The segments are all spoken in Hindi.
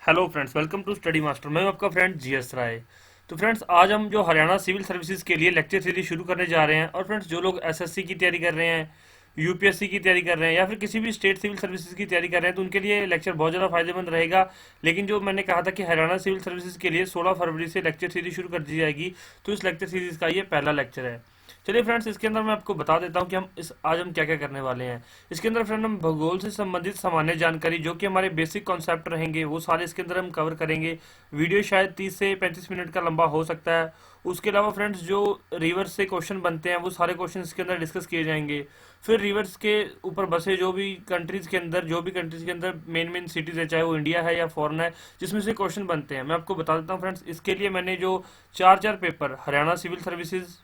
Hello friends, welcome to study master. मैं हूं आपका फ्रेंड जीएस राय। तो फ्रेंड्स, आज हम जो हरियाणा सिविल सर्विसेज के लिए लेक्चर सीरीज शुरू करने जा रहे हैं। और फ्रेंड्स, जो लोग एसएससी की तैयारी कर रहे हैं, यूपीएससी की तैयारी कर रहे हैं, या फिर किसी भी स्टेट सिविल सर्विसेज की तैयारी कर रहे हैं, तो उनके लिए लेक्चर बहुत ज़्यादा फायदेमंद रहेगा। लेकिन जो मैंने कहा था कि हरियाणा सिविल सर्विसेज के लिए 16 फरवरी से लेक्चर सीरीज शुरू कर दी जाएगी, तो इस लेक्चर सीरीज का ये पहला लेक्चर है। चलिए फ्रेंड्स, इसके अंदर मैं आपको बता देता हूँ कि आज हम क्या क्या करने वाले हैं। इसके अंदर फ्रेंड हम भूगोल से संबंधित सामान्य जानकारी, जो कि हमारे बेसिक कॉन्सेप्ट रहेंगे, वो सारे इसके अंदर हम कवर करेंगे। वीडियो शायद 30 से 35 मिनट का लंबा हो सकता है। उसके अलावा फ्रेंड्स, जो रिवर्स से क्वेश्चन बनते हैं, वो सारे क्वेश्चन इसके अंदर डिस्कस किए जाएंगे। फिर रिवर्स के ऊपर बसे जो भी कंट्रीज के अंदर मेन मेन सिटीज है, चाहे वो इंडिया है या फॉरेन है, जिसमें से क्वेश्चन बनते हैं, मैं आपको बता देता हूँ फ्रेंड्स। इसके लिए मैंने जो चार चार पेपर हरियाणा सिविल सर्विसेज,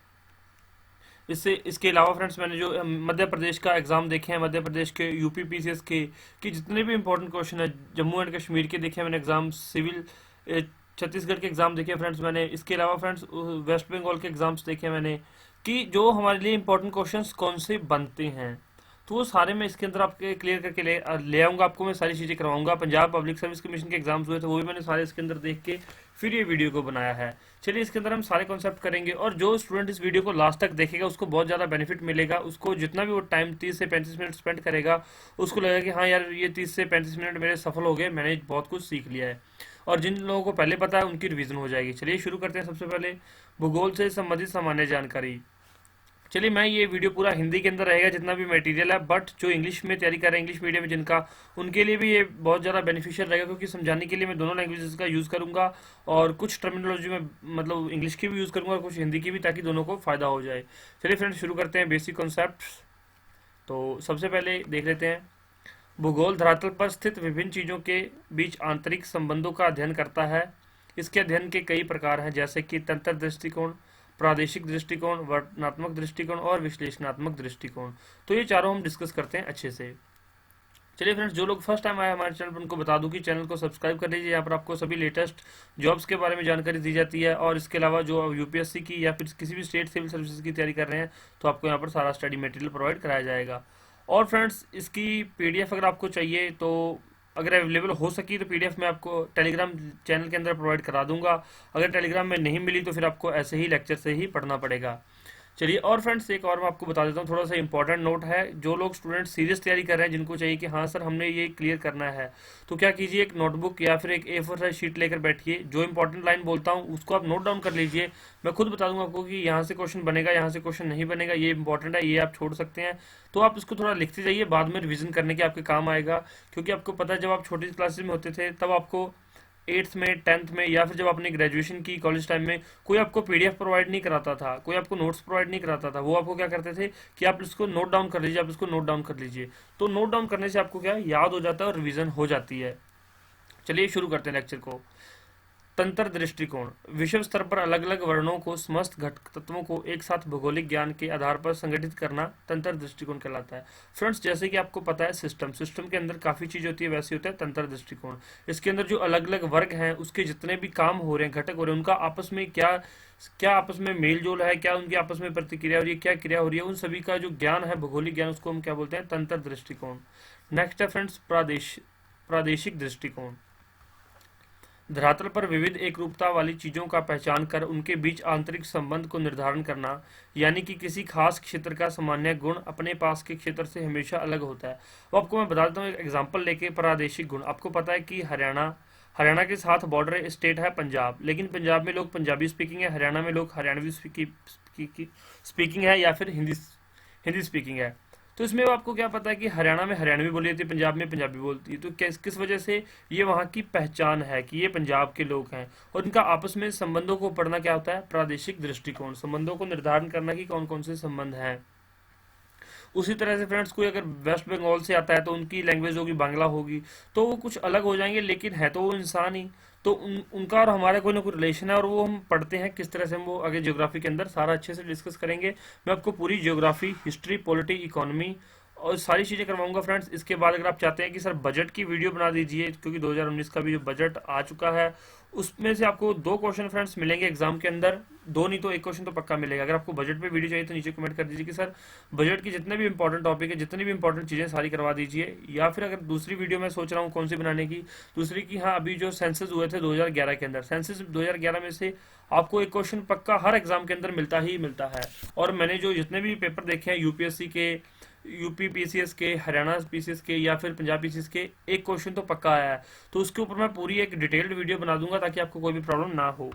इससे इसके अलावा फ्रेंड्स, मैंने जो मध्य प्रदेश का एग्जाम देखे हैं, मध्य प्रदेश के यूपी पीसीएस के, कि जितने भी इंपॉर्टेंट क्वेश्चन है, जम्मू एंड कश्मीर के देखे हैं मैंने एग्जाम, सिविल छत्तीसगढ़ के एग्जाम देखे हैं फ्रेंड्स मैंने। इसके अलावा फ्रेंड्स, वेस्ट बंगाल के एग्जाम्स देखे हैं मैंने, कि जो हमारे लिए इंपॉर्टेंट क्वेश्चंस कौन से बनते हैं। तो वो सारे मैं इसके अंदर आपके क्लियर करके ले आऊँगा, आपको मैं सारी चीज़ें करवाऊंगा। पंजाब पब्लिक सर्विस कमीशन के एग्जाम्स हुए थे, वो भी मैंने सारे इसके अंदर देख के फिर ये वीडियो को बनाया है। चलिए, इसके अंदर हम सारे कॉन्सेप्ट करेंगे, और जो स्टूडेंट इस वीडियो को लास्ट तक देखेगा उसको बहुत ज़्यादा बेनिफिट मिलेगा। उसको जितना भी वो टाइम 30 से 35 मिनट स्पेंड करेगा, उसको लगेगा कि हाँ यार, ये 30 से 35 मिनट मेरे सफल हो गए, मैंने बहुत कुछ सीख लिया है। और जिन लोगों को पहले पता है, उनकी रिवीजन हो जाएगी। चलिए शुरू करते हैं। सबसे पहले भूगोल से संबंधित सामान्य जानकारी। चलिए, मैं ये वीडियो पूरा हिंदी के अंदर रहेगा जितना भी मटेरियल है, बट जो इंग्लिश में तैयारी कर रहे हैं, इंग्लिश मीडियम में जिनका, उनके लिए भी ये बहुत ज़्यादा बेनिफिशियल रहेगा, क्योंकि समझाने के लिए मैं दोनों लैंग्वेजेस का यूज़ करूंगा। और कुछ टर्मिनोलॉजी में मतलब इंग्लिश की भी यूज़ करूंगा और कुछ हिंदी की भी, ताकि दोनों को फ़ायदा हो जाए। चलिए फ्रेंड्स, शुरू करते हैं बेसिक कॉन्सेप्ट। तो सबसे पहले देख लेते हैं। भूगोल धरातल पर स्थित विभिन्न चीज़ों के बीच आंतरिक संबंधों का अध्ययन करता है। इसके अध्ययन के कई प्रकार हैं, जैसे कि तंत्र दृष्टिकोण, प्रादेशिक दृष्टिकोण, वर्णनात्मक दृष्टिकोण और विश्लेषणात्मक दृष्टिकोण। तो ये चारों हम डिस्कस करते हैं अच्छे से। चलिए फ्रेंड्स, जो लोग फर्स्ट टाइम आए हमारे चैनल पर, उनको बता दूं कि चैनल को सब्सक्राइब कर लीजिए। यहाँ पर आपको सभी लेटेस्ट जॉब्स के बारे में जानकारी दी जाती है। और इसके अलावा जो यूपीएससी की या फिर किसी भी स्टेट सिविल सर्विसेज की तैयारी कर रहे हैं, तो आपको यहाँ पर सारा स्टडी मटेरियल प्रोवाइड कराया जाएगा। और फ्रेंड्स, इसकी पीडीएफ अगर आपको चाहिए, तो अगर अवेलेबल हो सकी तो पीडीएफ मैं आपको टेलीग्राम चैनल के अंदर प्रोवाइड करा दूंगा। अगर टेलीग्राम में नहीं मिली, तो फिर आपको ऐसे ही लेक्चर से ही पढ़ना पड़ेगा। चलिए, और फ्रेंड्स, एक और मैं आपको बता देता हूँ, थोड़ा सा इंपॉर्टेंट नोट है। जो लोग स्टूडेंट सीरियस तैयारी कर रहे हैं, जिनको चाहिए कि हाँ सर, हमने ये क्लियर करना है, तो क्या कीजिए, एक नोटबुक या फिर एक A4 साइज शीट लेकर बैठिए। जो इंपॉर्टेंट लाइन बोलता हूँ उसको आप नोट डाउन कर लीजिए। मैं खुद बता दूंगा आपको कि यहाँ से क्वेश्चन बनेगा, यहाँ से क्वेश्चन नहीं बनेगा, ये इंपॉर्टेंट है, ये आप छोड़ सकते हैं। तो आप इसको थोड़ा लिखते जाइए, बाद में रिविजन करने के आपके काम आएगा। क्योंकि आपको पता है, जब आप छोटी क्लासेस में होते थे, तब आपको 8th में, 10th में, या फिर जब आपने ग्रेजुएशन की कॉलेज टाइम में, कोई आपको पीडीएफ प्रोवाइड नहीं कराता था, कोई आपको नोट्स प्रोवाइड नहीं कराता था। वो आपको क्या करते थे कि आप इसको नोट डाउन कर लीजिए, आप इसको नोट डाउन कर लीजिए। तो नोट डाउन करने से आपको क्या याद हो जाता है और रिवीजन हो जाती है। चलिए शुरू करते हैं लेक्चर को। तंत्र दृष्टिकोण। विश्व स्तर पर अलग अलग वर्णों को, समस्त घटक तत्वों को एक साथ भौगोलिक ज्ञान के आधार पर संगठित करना तंत्र दृष्टिकोण कहलाता है। फ्रेंड्स, जैसे कि आपको पता है, सिस्टम के अंदर काफ़ी चीज़ होती है, वैसे होता है तंत्र दृष्टिकोण। इसके अंदर जो अलग अलग वर्ग हैं, उसके जितने भी काम हो रहे हैं, घटक हो रहे हैं, उनका आपस में क्या क्या आपस में मेल जोल है, क्या उनकी आपस में प्रतिक्रिया हो रही है, क्या क्रिया हो रही है, उन सभी का जो ज्ञान है, भौगोलिक ज्ञान, उसको हम क्या बोलते हैं, तंत्र दृष्टिकोण। नेक्स्ट है फ्रेंड्स, प्रादेशिक दृष्टिकोण। धरातल पर विविध एकरूपता वाली चीजों का पहचान कर उनके बीच आंतरिक संबंध को निर्धारण करना, यानी कि किसी खास क्षेत्र का सामान्य गुण अपने पास के क्षेत्र से हमेशा अलग होता है। वो आपको मैं बता देता हूँ एक एग्जांपल लेके। प्रादेशिक गुण, आपको पता है कि हरियाणा के साथ बॉर्डर स्टेट है पंजाब, लेकिन पंजाब में लोग पंजाबी स्पीकिंग है, हरियाणा में लोग हरियाणवी स्पीकिंग है, या फिर हिंदी हिंदी स्पीकिंग है। तो इसमें आपको क्या पता है कि हरियाणा में हरियाणवी बोली जाती है, पंजाब में पंजाबी बोलती है। तो किस किस वजह से ये वहाँ की पहचान है कि ये पंजाब के लोग हैं। और इनका आपस में संबंधों को पढ़ना क्या होता है, प्रादेशिक दृष्टिकोण। संबंधों को निर्धारण करना कि कौन कौन से संबंध हैं। उसी तरह से फ्रेंड्स, कोई अगर वेस्ट बंगाल से आता है, तो उनकी लैंग्वेज होगी बांग्ला होगी, तो वो कुछ अलग हो जाएंगे, लेकिन है तो वो इंसान ही। तो उनका और हमारा कोई ना कोई रिलेशन है, और वो हम पढ़ते हैं किस तरह से। हम वो आगे ज्योग्राफी के अंदर सारा अच्छे से डिस्कस करेंगे। मैं आपको पूरी ज्योग्राफी, हिस्ट्री, पॉलिटी, इकोनॉमी और सारी चीज़ें करवाऊंगा फ्रेंड्स। इसके बाद अगर आप चाहते हैं कि सर बजट की वीडियो बना दीजिए, क्योंकि 2019 का भी जो बजट आ चुका है उसमें से आपको 2 क्वेश्चन फ्रेंड्स मिलेंगे एग्जाम के अंदर, 2 नहीं तो 1 क्वेश्चन तो पक्का मिलेगा। अगर आपको बजट पे वीडियो चाहिए तो नीचे कमेंट कर दीजिए कि सर बजट की जितने भी इंपॉर्टेंट टॉपिक है, जितनी भी इंपॉर्टेंट चीज़ें सारी करवा दीजिए। या फिर अगर दूसरी वीडियो मैं सोच रहा हूँ कौन सी बनाने की, दूसरी की, हाँ अभी जो सेंसस हुए थे 2011 के अंदर, सेंसस 2011 में से आपको 1 क्वेश्चन पक्का हर एग्जाम के अंदर मिलता ही मिलता है। और मैंने जो जितने भी पेपर देखे हैं यूपीएससी के, यूपी पीसीएस के, हरियाणा पीसीएस के या फिर पंजाब पीसीएस के, 1 क्वेश्चन तो पक्का आया है। तो उसके ऊपर मैं पूरी एक डिटेल्ड वीडियो बना दूंगा ताकि आपको कोई भी प्रॉब्लम ना हो।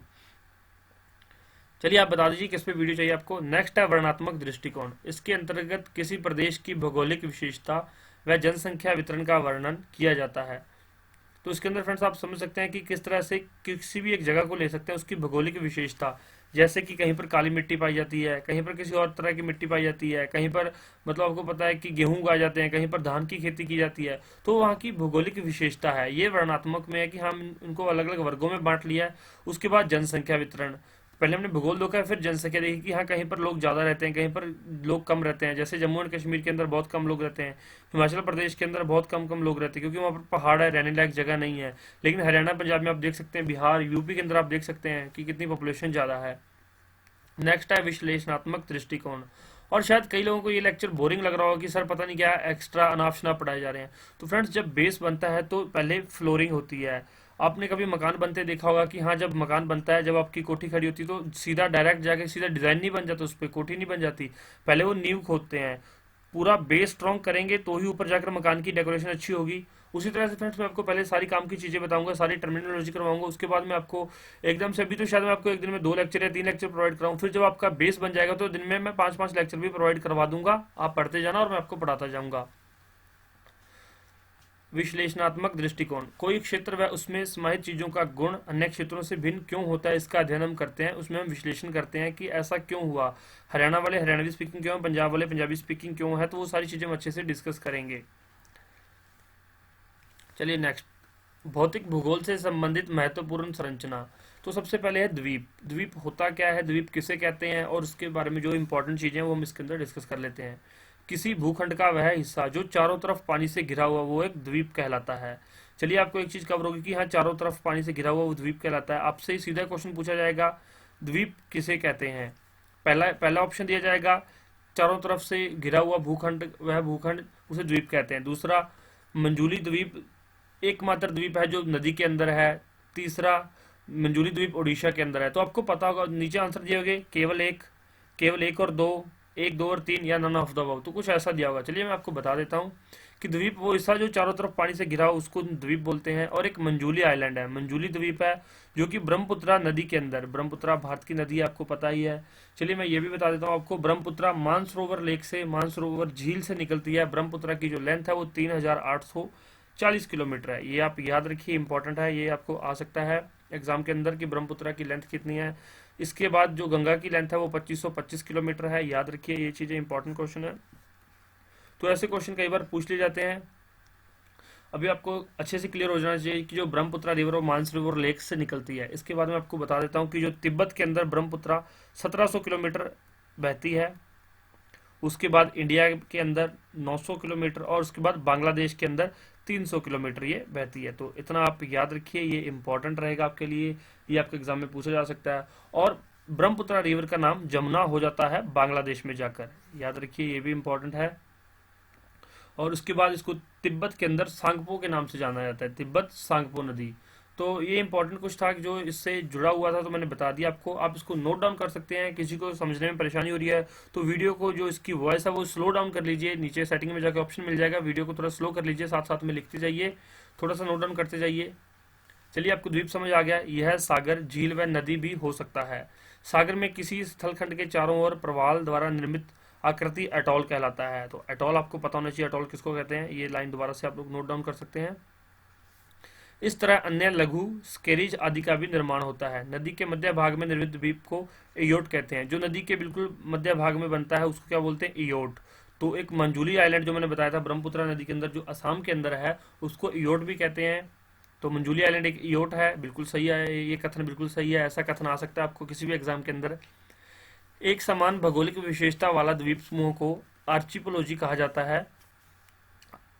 चलिए आप बता दीजिए किस पे वीडियो चाहिए आपको। नेक्स्ट है वर्णनात्मक दृष्टिकोण। इसके अंतर्गत किसी प्रदेश की भौगोलिक विशेषता व जनसंख्या वितरण का वर्णन किया जाता है। तो इसके अंदर फ्रेंड्स आप समझ सकते हैं कि किस तरह से किसी भी एक जगह को ले सकते हैं, उसकी भौगोलिक विशेषता, जैसे कि कहीं पर काली मिट्टी पाई जाती है, कहीं पर किसी और तरह की मिट्टी पाई जाती है, कहीं पर मतलब आपको पता है कि गेहूं उगाए जाते हैं, कहीं पर धान की खेती की जाती है, तो वहाँ की भौगोलिक विशेषता है। ये वर्णनात्मक में है कि हम उनको अलग अलग वर्गों में बांट लिया है। उसके बाद जनसंख्या वितरण, पहले हमने भूगोल देखा है, फिर जनसंख्या देखी कि हाँ कहीं पर लोग ज़्यादा रहते हैं, कहीं पर लोग कम रहते हैं। जैसे जम्मू एंड कश्मीर के अंदर बहुत कम लोग रहते हैं, हिमाचल प्रदेश के अंदर बहुत कम कम लोग रहते हैं क्योंकि वहाँ पर पहाड़ है, रहने लायक जगह नहीं है। लेकिन हरियाणा पंजाब में आप देख सकते हैं, बिहार यूपी के अंदर आप देख सकते हैं कि कितनी पॉपुलेशन ज़्यादा है। नेक्स्ट है विश्लेषणात्मक दृष्टिकोण। और शायद कई लोगों को ये लेक्चर बोरिंग लग रहा होगा कि सर पता नहीं क्या एक्स्ट्रा अनाप शनाप पढ़ाए जा रहे हैं। तो फ्रेंड्स जब बेस बनता है तो पहले फ्लोरिंग होती है। आपने कभी मकान बनते देखा होगा कि हाँ जब मकान बनता है, जब आपकी कोठी खड़ी होती है तो सीधा डायरेक्ट जाके सीधा डिजाइन नहीं बन जाता, उस पर कोठी नहीं बन जाती, पहले वो नींव खोदते हैं। पूरा बेस स्ट्रॉन्ग करेंगे तो ही ऊपर जाकर मकान की डेकोरेशन अच्छी होगी। उसी तरह से फ्रेंड्स मैं आपको पहले सारी काम की चीज़ें बताऊंगा, सारी टर्मिनोलॉजी करवाऊंगा। उसके बाद मैं आपको एकदम से, अभी तो शायद मैं आपको एक दिन में 2 लेक्चर या 3 लेक्चर प्रोवाइड कराऊं, फिर जब आपका बेस बन जाएगा तो दिन में मैं 5 5 लेक्चर भी प्रोवाइड करवा दूंगा। आप पढ़ते जाना और मैं आपको पढ़ाता जाऊंगा। विश्लेषणात्मक दृष्टिकोण, कोई क्षेत्र व उसमें समाहित चीजों का गुण अन्य क्षेत्रों से भिन्न क्यों होता है, इसका अध्ययन हम करते हैं। उसमें हम विश्लेषण करते हैं कि ऐसा क्यों हुआ, हरियाणा वाले हरियाणवी स्पीकिंग क्यों है, पंजाब वाले पंजाबी स्पीकिंग क्यों है। तो वो सारी चीजें हम अच्छे से डिस्कस करेंगे। चलिए नेक्स्ट, भौतिक भूगोल से संबंधित महत्वपूर्ण संरचना। तो सबसे पहले है द्वीप। द्वीप होता क्या है, द्वीप किसे कहते हैं, और उसके बारे में जो इंपॉर्टेंट चीजें हैं वो हम इसके अंदर डिस्कस कर लेते हैं। किसी भूखंड का वह हिस्सा जो चारों तरफ पानी से घिरा हुआ वो एक द्वीप कहलाता है। चलिए आपको एक चीज कवर होगी कि हाँ चारों तरफ पानी से घिरा हुआ वो द्वीप कहलाता है। आपसे ही सीधा क्वेश्चन पूछा जाएगा, द्वीप किसे कहते हैं। पहला पहला ऑप्शन दिया जाएगा, चारों तरफ से घिरा हुआ भूखंड, वह भूखंड उसे द्वीप कहते हैं। दूसरा, मंजूली द्वीप एकमात्र द्वीप है जो नदी के अंदर है। तीसरा, मंजूली द्वीप उड़ीसा के अंदर है। तो आपको पता होगा, नीचे आंसर दिए होंगे केवल एक और दो, एक दो और तीन, या नन ऑफ द अबव, तो कुछ ऐसा दिया होगा। चलिए मैं आपको बता देता हूँ कि द्वीप वो हिस्सा जो चारों तरफ पानी से घिरा हो उसको द्वीप बोलते हैं। और एक मंजूली आइलैंड है, मंजूली द्वीप है जो कि ब्रह्मपुत्रा नदी के अंदर, ब्रह्मपुत्रा भारत की नदी है, आपको पता ही है। चलिए मैं ये भी बता देता हूँ आपको, ब्रह्मपुत्रा मानसरोवर लेक से, मानसरोवर झील से निकलती है। ब्रह्मपुत्रा की जो लेंथ है वो 3840 किलोमीटर है। ये आप याद रखिए, इंपॉर्टेंट है, ये आपको आ सकता है एग्जाम के अंदर कि ब्रह्मपुत्रा की लेंथ कितनी है। इसके बाद जो गंगा की लेंथ है वो 2525 किलोमीटर है। याद रखिए ये चीज़ें, इंपॉर्टेंट क्वेश्चन है। तो ऐसे क्वेश्चन कई बार पूछ लिए जाते हैं। अभी आपको अच्छे से क्लियर हो जाना चाहिए कि जो ब्रह्मपुत्रा रिवर और मानसरोवर लेक से निकलती है। इसके बाद मैं आपको बता देता हूँ कि जो तिब्बत के अंदर ब्रह्मपुत्रा 1700 किलोमीटर बहती है। उसके बाद इंडिया के अंदर 900 किलोमीटर, और उसके बाद बांग्लादेश के अंदर 300 किलोमीटर ये बहती है। तो इतना आप याद रखिए, ये इंपॉर्टेंट रहेगा आपके लिए, ये आपके एग्जाम में पूछा जा सकता है। और ब्रह्मपुत्रा रिवर का नाम जमुना हो जाता है बांग्लादेश में जाकर, याद रखिए, ये भी इंपॉर्टेंट है। और उसके बाद इसको तिब्बत के अंदर सांगपो के नाम से जाना जाता है, तिब्बत सांगपो नदी। तो ये इंपॉर्टेंट कुछ था जो इससे जुड़ा हुआ था, तो मैंने बता दिया आपको। आप इसको नोट डाउन कर सकते हैं। किसी को समझने में परेशानी हो रही है तो वीडियो को, जो इसकी वॉइस है वो स्लो डाउन कर लीजिए, नीचे सेटिंग में जाकर ऑप्शन मिल जाएगा, वीडियो को थोड़ा स्लो कर लीजिए, साथ साथ में लिखते जाइए, थोड़ा सा नोट डाउन करते जाइए। चलिए आपको द्वीप समझ आ गया। यह सागर, झील व नदी भी हो सकता है। सागर में किसी स्थलखंड के चारों ओर प्रवाल द्वारा निर्मित आकृति अटॉल कहलाता है। तो अटॉल आपको पता होना चाहिए, अटॉल किसको कहते हैं। ये लाइन दोबारा से आप लोग नोट डाउन कर सकते हैं। इस तरह अन्य लघु स्केरीज आदि का भी निर्माण होता है। नदी के मध्य भाग में निर्मित द्वीप को इयोट कहते हैं। जो नदी के बिल्कुल मध्य भाग में बनता है उसको क्या बोलते हैं, इयोट। तो एक मंजूली आइलैंड जो मैंने बताया था ब्रह्मपुत्रा नदी के अंदर, जो असम के अंदर है, उसको इयोट भी कहते हैं। तो मंजूली आइलैंड एक इयोट है, बिल्कुल सही है, ये कथन बिल्कुल सही है। ऐसा कथन आ सकता है आपको किसी भी एग्जाम के अंदर। एक समान भौगोलिक विशेषता वाला द्वीप समूह को आर्चिपोलॉजी कहा जाता है।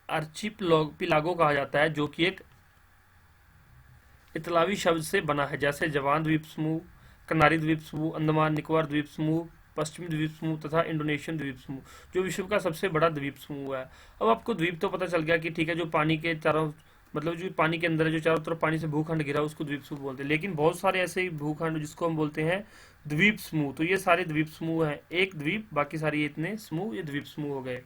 आर्चिपिलागो कहा जाता है, जो कि एक इतालवी शब्द से बना है, जैसे जवान द्वीप समूह, कनारी द्वीप समूह, अंडमान निकोबार द्वीप समूह, पश्चिमी द्वीप समूह तथा इंडोनेशियन द्वीप समूह, जो विश्व का सबसे बड़ा द्वीप समूह है। अब आपको द्वीप तो पता चल गया कि ठीक है, जो पानी के चारों, मतलब जो पानी के अंदर है, जो चारों तरफ पानी से भूखंड घिरा, उसको द्वीप समूह बोलते हैं। लेकिन बहुत सारे ऐसे भूखंड जिसको हम बोलते हैं द्वीप समूह, तो ये सारे द्वीप समूह हैं। एक द्वीप, बाकी सारे ये इतने समूह, ये द्वीप समूह हो गए।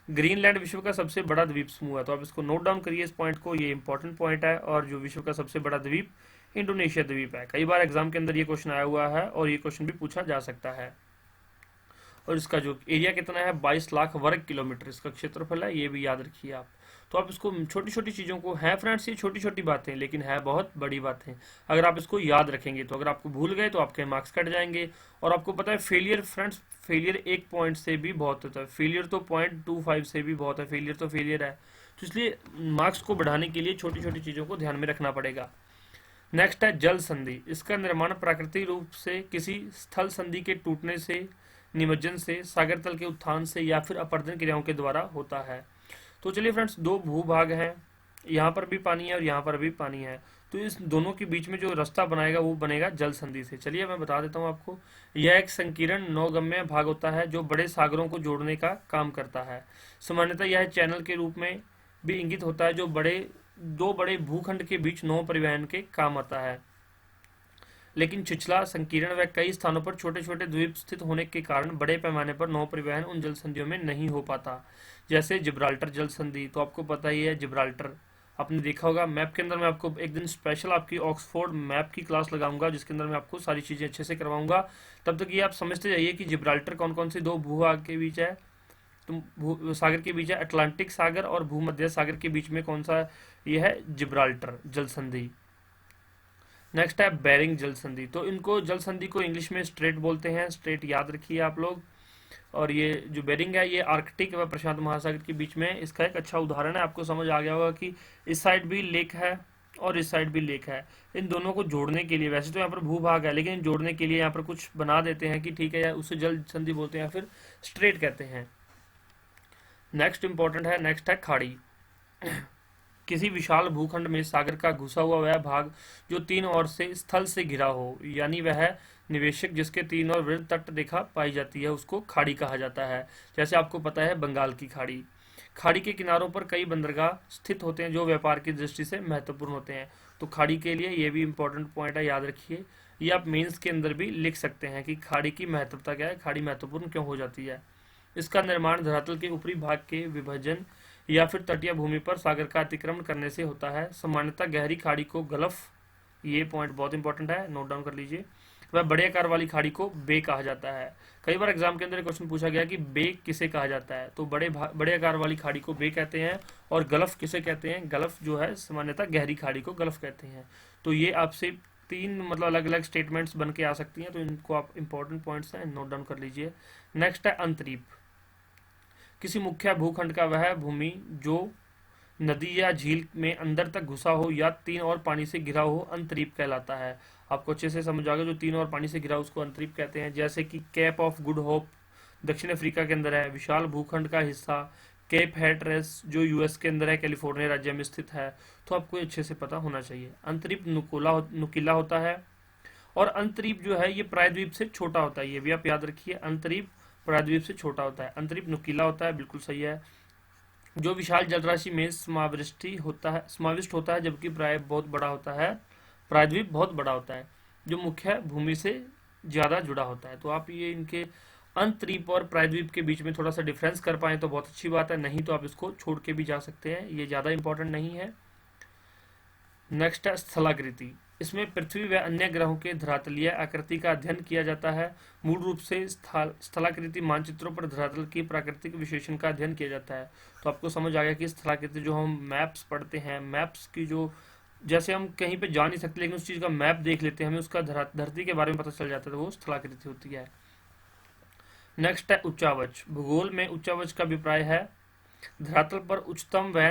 ग्रीनलैंड विश्व का सबसे बड़ा द्वीप समूह है, तो आप इसको नोट डाउन करिए इस पॉइंट को, ये इंपॉर्टेंट पॉइंट है। और जो विश्व का सबसे बड़ा द्वीप इंडोनेशिया द्वीप है। कई बार एग्जाम के अंदर ये क्वेश्चन आया हुआ है और ये क्वेश्चन भी पूछा जा सकता है। और इसका जो एरिया कितना है, 22 लाख वर्ग किलोमीटर इसका क्षेत्रफल है, ये भी याद रखिए आप। तो आप इसको छोटी छोटी चीज़ों को, है फ्रेंड्स ये छोटी छोटी बातें, लेकिन है बहुत बड़ी बातें। अगर आप इसको याद रखेंगे, तो अगर आपको भूल गए तो आपके मार्क्स कट जाएंगे। और आपको पता है फेलियर फ्रेंड्स, फेलियर एक पॉइंट से भी बहुत होता है, फेलियर तो 0.25 से भी बहुत है, फेलियर तो फेलियर है। तो इसलिए मार्क्स को बढ़ाने के लिए छोटी छोटी चीज़ों को ध्यान में रखना पड़ेगा। नेक्स्ट है जल संधि। इसका निर्माण प्राकृतिक रूप से किसी स्थल संधि के टूटने से, निमज्जन से, सागर तल के उत्थान से या फिर अपरदन क्रियाओं के द्वारा होता है। तो चलिए फ्रेंड्स, दो भूभाग हैं, यहाँ पर भी पानी है और यहाँ पर भी पानी है, तो इस दोनों के बीच में जो रास्ता बनाएगा वो बनेगा जल संधि से। चलिए मैं बता देता हूँ आपको। यह एक संकीर्ण नौगम्य भाग होता है जो बड़े सागरों को जोड़ने का काम करता है। सामान्यतः यह चैनल के रूप में भी इंगित होता है, जो दो बड़े भूखंड के बीच नौ परिवहन के काम आता है। लेकिन छिछला, संकीर्ण व कई स्थानों पर छोटे छोटे द्वीप स्थित होने के कारण बड़े पैमाने पर नौ परिवहन उन जल संधियों में नहीं हो पाता। जैसे जिब्राल्टर जल संधि, तो आपको पता ही है जिब्राल्टर, आपने देखा होगा मैप के अंदर। मैं आपको एक दिन स्पेशल आपकी ऑक्सफोर्ड मैप की क्लास लगाऊंगा, जिसके अंदर मैं आपको सारी चीज़ें अच्छे से करवाऊंगा। तब तक ये आप समझते जाइए कि जिब्राल्टर कौन कौन से दो भूभाग के बीच है, तो सागर के बीच है अटलांटिक सागर, और भूमध्य सागर के बीच में कौन सा, ये है जिब्राल्टर जल संधि। नेक्स्ट है बेरिंग जल संधि। तो इनको जल संधि को इंग्लिश में स्ट्रेट बोलते हैं, स्ट्रेट याद रखिए आप लोग। और ये जो बेरिंग है, ये आर्कटिक व प्रशांत महासागर के बीच में इसका एक अच्छा उदाहरण है। आपको समझ आ गया होगा कि इस साइड भी लेक है और इस साइड भी लेक है। इन दोनों को जोड़ने के लिए, वैसे तो यहाँ पर भूभाग है, लेकिन जोड़ने के लिए यहाँ पर कुछ बना देते हैं कि ठीक है यार, उसे जल संधि बोलते हैं या फिर स्ट्रेट कहते हैं। नेक्स्ट इंपॉर्टेंट है, नेक्स्ट है खाड़ी। किसी विशाल भूखंड में सागर का घुसा हुआ वह भाग जो तीन ओर से स्थल से घिरा हो, यानी वह निवेशक जिसके तीन ओर वृत्त तट रेखा पाई जाती है, उसको खाड़ी कहा जाता है। जैसे आपको पता है बंगाल की खाड़ी। खाड़ी के किनारों पर कई बंदरगाह स्थित होते हैं जो व्यापार की दृष्टि से महत्वपूर्ण होते हैं। तो खाड़ी के लिए ये भी इंपॉर्टेंट पॉइंट है, याद रखिए। ये आप मेंस के अंदर भी लिख सकते हैं कि खाड़ी की महत्वता क्या है, खाड़ी महत्वपूर्ण क्यों हो जाती है। इसका निर्माण धरातल के ऊपरी भाग के विभाजन या फिर तटीय भूमि पर सागर का अतिक्रमण करने से होता है। सामान्यतः गहरी खाड़ी को गल्फ, ये पॉइंट बहुत इंपॉर्टेंट है, नोट डाउन कर लीजिए। वह बड़े आकार वाली खाड़ी को बे कहा जाता है। कई बार एग्जाम के अंदर क्वेश्चन पूछा गया कि बे किसे कहा जाता है, तो बड़े आकार वाली खाड़ी को बे कहते हैं। और गल्फ किसे कहते हैं, गल्फ जो है सामान्यतः गहरी खाड़ी को गल्फ कहते हैं। तो ये आपसे तीन मतलब अलग अलग स्टेटमेंट्स बन के आ सकती हैं, तो इनको आप इंपॉर्टेंट पॉइंट्स हैं, नोट डाउन कर लीजिए। नेक्स्ट है अंतरीप। किसी मुख्य भूखंड का वह भूमि जो नदी या झील में अंदर तक घुसा हो या तीन और पानी से घिरा हो, अंतरीप कहलाता है। आपको अच्छे से समझ आ गया, जो तीन और पानी से घिरा हो उसको अंतरीप कहते हैं। जैसे कि कैप ऑफ गुड होप दक्षिण अफ्रीका के अंदर है, विशाल भूखंड का हिस्सा केप हैटरेस जो यूएस के अंदर है, कैलिफोर्निया राज्य में स्थित है। तो आपको अच्छे से पता होना चाहिए। अंतरीप नुकीला होता है, और अंतरीप जो है ये प्रायद्वीप से छोटा होता है, ये भी आप याद रखिए। अंतरीप प्रायद्वीप से छोटा होता है, अंतरीप नुकीला होता है, बिल्कुल सही है। जो विशाल जलराशि में समाविष्ट होता है, जबकि प्राय बहुत बड़ा होता है, प्रायद्वीप बहुत बड़ा होता है, जो मुख्य भूमि से ज्यादा जुड़ा होता है। तो आप ये इनके अंतरीप और प्रायद्वीप के बीच में थोड़ा सा डिफरेंस कर पाए तो बहुत अच्छी बात है, नहीं तो आप इसको छोड़ के भी जा सकते हैं, ये ज्यादा इंपॉर्टेंट नहीं है। नेक्स्ट है स्थलाकृति। इसमें पृथ्वी व अन्य ग्रहों के धरातलीय आकृति का अध्ययन किया जाता है। मूल रूप से स्थलाकृति मानचित्रों पर धरातल की प्राकृतिक विशेषण का अध्ययन किया जाता है। तो आपको समझ आ गया कि स्थलाकृति जो हम मैप्स पढ़ते हैं, मैप्स की जो, जैसे हम कहीं पे जा नहीं सकते लेकिन उस चीज़ का मैप देख लेते हैं, हमें उसका धरती के बारे में पता चल जाता है, तो वो स्थलाकृति होती है। नेक्स्ट है उच्चावच। भूगोल में उच्चावच का अभिप्राय है धरातल पर उच्चतम व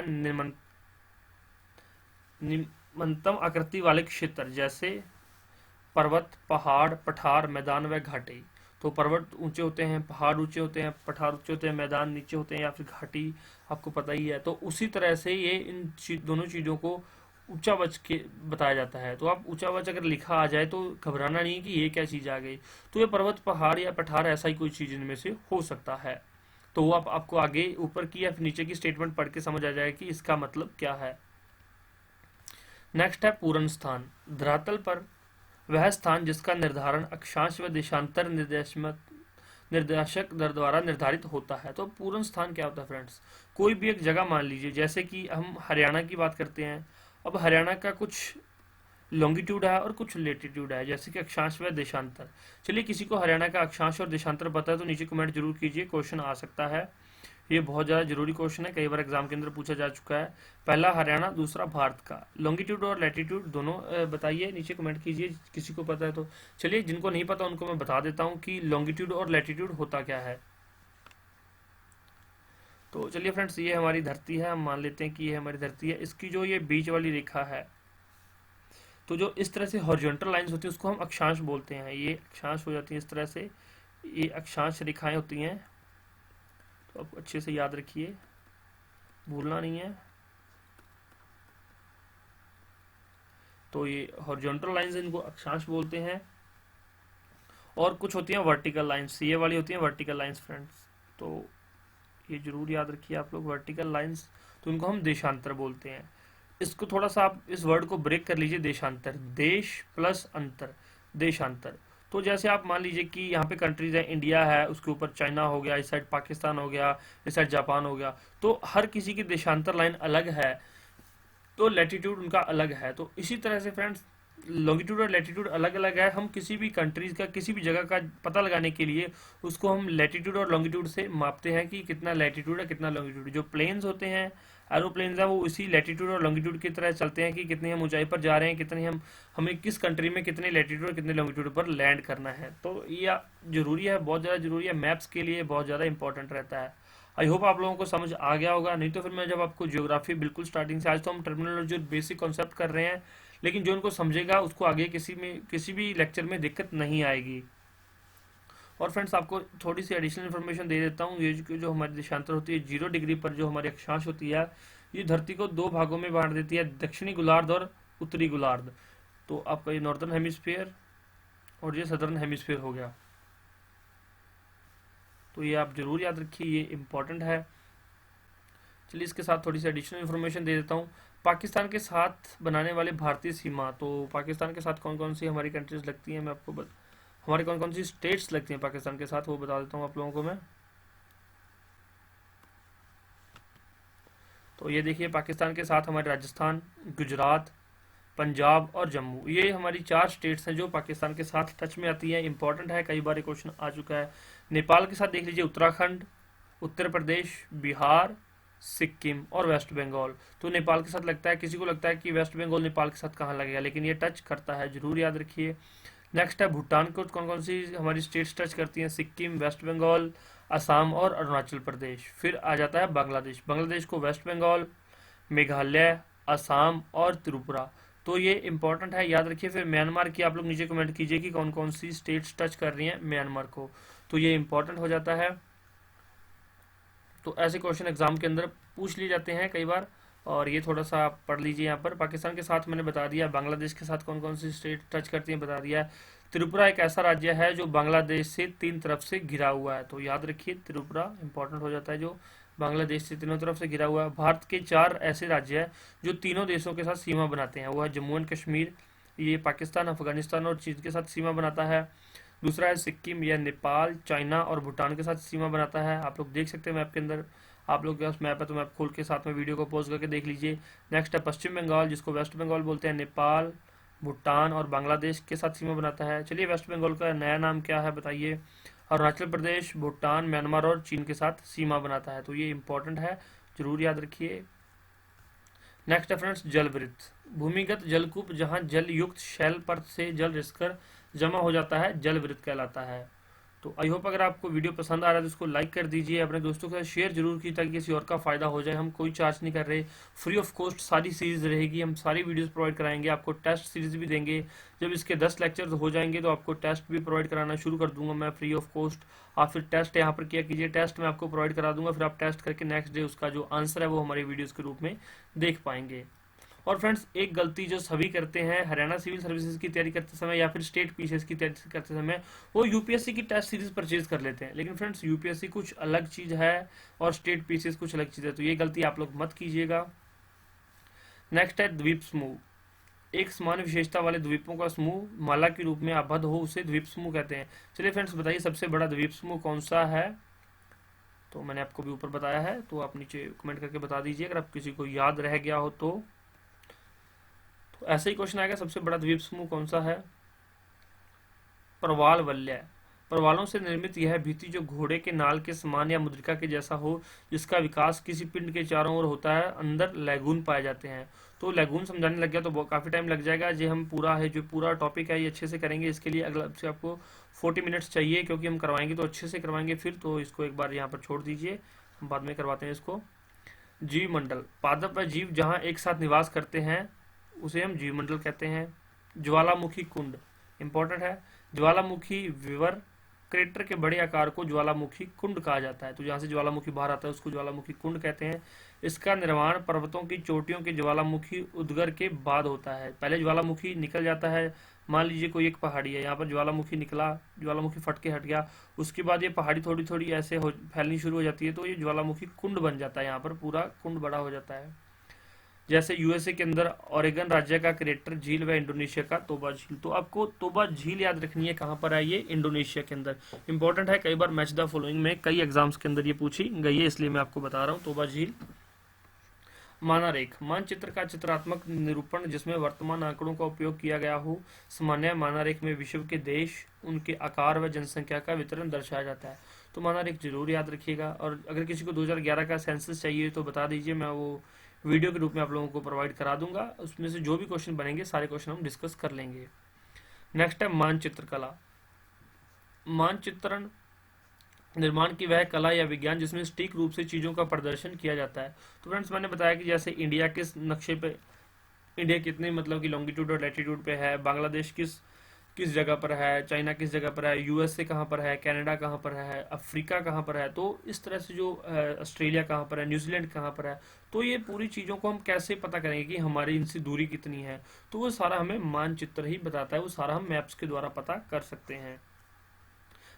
निम्नतम आकृति वाले क्षेत्र, जैसे पर्वत, पहाड़, पठार, मैदान व घाटी। तो पर्वत ऊंचे होते हैं, पहाड़ ऊंचे होते हैं, पठार ऊंचे होते हैं, मैदान नीचे होते हैं या फिर घाटी, आपको पता ही है। तो उसी तरह से ये दोनों चीज़ों को ऊंचा वच के बताया जाता है। तो आप ऊंचा वच अगर लिखा आ जाए तो घबराना नहीं कि ये क्या चीज़ आ गई। तो ये पर्वत, पहाड़ या पठार ऐसा ही कोई चीज़ इनमें से हो सकता है। तो वो आप आपको आगे ऊपर की या फिर नीचे की स्टेटमेंट पढ़ के समझ आ जाए कि इसका मतलब क्या है। नेक्स्ट है पूर्ण स्थान। धरातल पर वह स्थान जिसका निर्धारण अक्षांश व देशांतर निर्देशक दर द्वारा निर्धारित होता है। तो पूर्ण स्थान क्या होता है फ्रेंड्स? कोई भी एक जगह मान लीजिए, जैसे कि हम हरियाणा की बात करते हैं। अब हरियाणा का कुछ लॉन्गिट्यूड है और कुछ लेटीट्यूड है, जैसे कि अक्षांश व देशांतर। चलिए, किसी को हरियाणा का अक्षांश और देशांतर पता है तो नीचे कमेंट जरूर कीजिए, क्वेश्चन आ सकता है। ये बहुत ज़्यादा जरूरी क्वेश्चन है, कई बार एग्जाम के अंदर पूछा जा चुका है। पहला हरियाणा, दूसरा भारत का। लॉन्गिट्यूड और लैटिट्यूड दोनों बताइए, नीचे कमेंट कीजिए किसी को पता है तो। चलिए, जिनको नहीं पता उनको मैं बता देता हूँ कि लॉन्गिट्यूड और लैटिट्यूड होता क्या है। तो चलिए फ्रेंड्स, ये हमारी धरती है, हम मान लेते हैं कि ये हमारी धरती है। इसकी जो ये बीच वाली रेखा है, तो जो इस तरह से हॉरिजॉन्टल लाइंस होती है उसको हम अक्षांश बोलते हैं। ये अक्षांश हो जाती है इस तरह से, ये अक्षांश रेखाएं होती हैं। तो आप अच्छे से याद रखिए, भूलना नहीं है। तो ये हॉरिजॉन्टल लाइंस, इनको अक्षांश बोलते हैं। और कुछ होती हैं वर्टिकल लाइंस, ये वाली होती हैं वर्टिकल लाइंस फ्रेंड्स। तो ये जरूर याद रखिए आप लोग, वर्टिकल लाइंस, तो इनको हम देशांतर बोलते हैं। इसको थोड़ा सा आप इस वर्ड को ब्रेक कर लीजिए, देशांतर, देश प्लस अंतर, देशांतर। तो जैसे आप मान लीजिए कि यहाँ पे कंट्रीज है, इंडिया है, उसके ऊपर चाइना हो गया, इस साइड पाकिस्तान हो गया, इस साइड जापान हो गया। तो हर किसी की देशांतर लाइन अलग है, तो लैटिट्यूड उनका अलग है। तो इसी तरह से फ्रेंड्स, लॉन्गिट्यूड और लैटिट्यूड अलग अलग है। हम किसी भी कंट्रीज का, किसी भी जगह का पता लगाने के लिए उसको हम लैटिट्यूड और लॉन्गिट्यूड से मापते हैं कि कितना लैटिट्यूड है, कितना लॉन्गिट्यूड। जो प्लेन्स होते हैं, एरोप्लेन्स हैं, वो इसी लैटिट्यूड और लॉन्गिट्यूड की तरह चलते हैं कि कितनी हम ऊंचाई पर जा रहे हैं, कितनी हमें किस कंट्री में कितने लैटिट्यूड और कितने लॉन्गिट्यूड पर लैंड करना है। तो ये जरूरी है, बहुत ज़्यादा जरूरी है, मैप्स के लिए बहुत ज़्यादा इंपॉर्टेंट रहता है। आई होप आप लोगों को समझ आ गया होगा। नहीं तो फिर मैं जब आपको ज्योग्राफी बिल्कुल स्टार्टिंग से, आज तो हम टर्मिनोलॉजी और बेसिक कॉन्सेप्ट कर रहे हैं, लेकिन जो उनको समझेगा उसको आगे किसी भी लेक्चर में दिक्कत नहीं आएगी। और फ्रेंड्स, आपको थोड़ी सी एडिशनल इन्फॉर्मेशन दे देता हूँ। ये जो हमारी देशांतर होती है 0 डिग्री पर, जो हमारी अक्षांश होती है, ये धरती को 2 भागों में बांट देती है, दक्षिणी गोलार्ध और उत्तरी गोलार्ध। तो आपका ये नॉर्दर्न हेमिस्फीयर और ये सदर्न हेमिस्फीयर हो गया। तो ये आप जरूर याद रखिए, ये इंपॉर्टेंट है। चलिए, इसके साथ थोड़ी सी एडिशनल इन्फॉर्मेशन दे देता हूँ। पाकिस्तान के साथ बनाने वाले भारतीय सीमा, तो पाकिस्तान के साथ कौन कौन सी हमारी कंट्रीज लगती हैं, मैं आपको हमारी कौन कौन सी स्टेट्स लगती हैं पाकिस्तान के साथ, वो बता देता हूँ आप लोगों को मैं। तो ये देखिए, पाकिस्तान के साथ हमारे राजस्थान, गुजरात, पंजाब और जम्मू, ये हमारी 4 स्टेट्स हैं जो पाकिस्तान के साथ टच में आती हैं। इंपॉर्टेंट है, कई बार ये क्वेश्चन आ चुका है। नेपाल के साथ देख लीजिए, उत्तराखंड, उत्तर प्रदेश, बिहार, सिक्किम और वेस्ट बंगाल। तो नेपाल के साथ लगता है, किसी को लगता है कि वेस्ट बंगाल नेपाल के साथ कहाँ लगेगा, लेकिन ये टच करता है, जरूर याद रखिए। नेक्स्ट है भूटान को कौन कौन सी हमारी स्टेट्स टच करती हैं, सिक्किम, वेस्ट बंगाल, असम और अरुणाचल प्रदेश। फिर आ जाता है बांग्लादेश, बांग्लादेश को वेस्ट बंगाल, मेघालय, असम और त्रिपुरा। तो ये इंपॉर्टेंट है, याद रखिए। फिर म्यांमार की आप लोग नीचे कमेंट कीजिए कि कौन कौन सी स्टेट्स टच कर रही हैं म्यांमार को, तो ये इंपॉर्टेंट हो जाता है। तो ऐसे क्वेश्चन एग्जाम के अंदर पूछ लिए जाते हैं कई बार, और ये थोड़ा सा आप पढ़ लीजिए। यहाँ पर पाकिस्तान के साथ मैंने बता दिया, बांग्लादेश के साथ कौन कौन सी स्टेट टच करती हैं बता दिया। त्रिपुरा एक ऐसा राज्य है जो बांग्लादेश से 3 तरफ से घिरा हुआ है, तो याद रखिए त्रिपुरा इंपॉर्टेंट हो जाता है, जो बांग्लादेश से तीनों तरफ से घिरा हुआ है। भारत के 4 ऐसे राज्य हैं जो तीनों देशों के साथ सीमा बनाते हैं, वो है जम्मू एंड कश्मीर, ये पाकिस्तान, अफगानिस्तान और चीन के साथ सीमा बनाता है। दूसरा है सिक्किम, यह नेपाल, चाइना और भूटान के साथ सीमा बनाता है। आप लोग देख सकते हैं मैप के अंदर, आप लोग के पास मैप है तो मैप खोल के साथ में वीडियो को पॉज करके देख लीजिए। नेक्स्ट है पश्चिम बंगाल, जिसको वेस्ट बंगाल बोलते हैं, नेपाल, भूटान और बांग्लादेश के साथ सीमा बनाता है। चलिए, वेस्ट बंगाल का नया नाम क्या है बताइए। अरुणाचल प्रदेश, भूटान, म्यांमार और चीन के साथ सीमा बनाता है, तो ये इंपॉर्टेंट है, जरूर याद रखिए। नेक्स्ट है फ्रेंड्स जलवृत्त, भूमिगत जलकूप जहां जल युक्त शैल परत से जल रिसकर जमा हो जाता है, जलवृत्त कहलाता है। तो आई होप अगर आपको वीडियो पसंद आ रहा है तो उसको लाइक कर दीजिए, अपने दोस्तों के साथ शेयर जरूर कीजिए ताकि किसी और का फायदा हो जाए। हम कोई चार्ज नहीं कर रहे, फ्री ऑफ कॉस्ट सारी सीरीज रहेगी, हम सारी वीडियोस प्रोवाइड कराएंगे, आपको टेस्ट सीरीज भी देंगे। जब इसके 10 लेक्चर्स हो जाएंगे तो आपको टेस्ट भी प्रोवाइड कराना शुरू कर दूंगा मैं फ्री ऑफ कॉस्ट। आप फिर टेस्ट यहाँ पर किया कीजिए, टेस्ट मैं आपको प्रोवाइड करा दूंगा, फिर आप टेस्ट करके नेक्स्ट डे उसका जो आंसर है वो हमारी वीडियोज़ के रूप में देख पाएंगे। और फ्रेंड्स, एक गलती जो सभी करते हैं हरियाणा सिविल सर्विसेज की तैयारी करते समय या फिर स्टेट पीसीएस की तैयारी करते समय, वो यूपीएससी की टेस्ट सीरीज परचेज कर लेते हैं। लेकिन फ्रेंड्स, यूपीएससी कुछ अलग चीज है और स्टेट पीसीएस कुछ अलग चीज है, तो ये गलती आप लोग मत कीजिएगा। नेक्स्ट है द्वीप समूह। एक समान विशेषता वाले द्वीपों का समूह माला के रूप में आबद्ध हो उसे द्वीप समूह कहते हैं। चलिए फ्रेंड्स, बताइए सबसे बड़ा द्वीप समूह कौन सा है। तो मैंने आपको भी ऊपर बताया है, तो आप नीचे कमेंट करके बता दीजिए अगर आप किसी को याद रह गया हो तो ऐसे ही क्वेश्चन आएगा, सबसे बड़ा द्वीप समूह कौन सा है। प्रवाल वलय। प्रवालों से निर्मित यह भित्ति जो घोड़े के नाल के समान या मुद्रिका के जैसा हो, जिसका विकास किसी पिंड के चारों ओर होता है, अंदर लैगून पाए जाते हैं। तो लैगून समझाने लग गया तो काफी टाइम लग जाएगा। ये हम पूरा है जो पूरा टॉपिक है ये अच्छे से करेंगे, इसके लिए अगला से आपको 40 मिनट्स चाहिए, क्योंकि हम करवाएंगे तो अच्छे से करवाएंगे। फिर तो इसको एक बार यहाँ पर छोड़ दीजिए, हम बाद में करवाते हैं इसको। जीव मंडल। पादप व जीव जहाँ एक साथ निवास करते हैं उसे हम जीव मंडल कहते हैं। ज्वालामुखी कुंड इंपॉर्टेंट है। ज्वालामुखी विवर क्रेटर के बड़े आकार को ज्वालामुखी कुंड कहा जाता है। तो जहाँ से ज्वालामुखी बाहर आता है उसको ज्वालामुखी कुंड कहते हैं। इसका निर्माण पर्वतों की चोटियों के ज्वालामुखी उद्गर के बाद होता है। पहले ज्वालामुखी निकल जाता है, मान लीजिए कोई एक पहाड़ी है, यहाँ पर ज्वालामुखी निकला, ज्वालामुखी फट के हट गया, उसके बाद ये पहाड़ी थोड़ी थोड़ी ऐसे हो फैलनी शुरू हो जाती है, तो ये ज्वालामुखी कुंड बन जाता है, यहाँ पर पूरा कुंड बड़ा हो जाता है। जैसे यूएसए के अंदर ओरेगन राज्य का क्रेटर झील व इंडोनेशिया का तोबा झील। तो आपको तोबा झील याद रखनी है, कहाँ पर है ये, इंडोनेशिया के अंदर। इंपॉर्टेंट है, कई बार मैच द फॉलोइंग में कई एग्जाम्स के अंदर ये पूछी गई है, इसलिए मैं आपको बता रहा हूँ। तोबा झील। मानारेख। मानचित्र का चित्रात्मक निरूपण जिसमें वर्तमान आंकड़ों का उपयोग किया गया हो। सामान्य मानारेख में विश्व के देश, उनके आकार व जनसंख्या का वितरण दर्शाया जाता है। तो मानारेख जरूर याद रखिएगा। और अगर किसी को 2011 का सेंसस चाहिए तो बता दीजिए, मैं वो वीडियो के रूप में आप लोगों को प्रोवाइड करा दूंगा। उसमें से जो भी क्वेश्चन बनेंगे सारे क्वेश्चन हम डिस्कस कर लेंगे। नेक्स्ट है मानचित्र कला। मानचित्रण निर्माण की वह कला या विज्ञान जिसमें सटीक रूप से चीजों का प्रदर्शन किया जाता है। तो फ्रेंड्स, मैंने बताया कि जैसे इंडिया किस नक्शे पे, इंडिया कितने मतलब कि लॉन्गिट्यूड और लैटिट्यूड पे है, बांग्लादेश किस किस जगह पर है, चाइना किस जगह पर है, यूएसए कहाँ पर है, कनाडा कहाँ पर है, अफ्रीका कहाँ पर है, तो इस तरह से जो ऑस्ट्रेलिया कहाँ पर है, न्यूजीलैंड कहाँ पर है, तो ये पूरी चीज़ों को हम कैसे पता करेंगे कि हमारी इनसे दूरी कितनी है। तो वो सारा हमें मानचित्र ही बताता है, वो सारा हम मैप्स के द्वारा पता कर सकते हैं।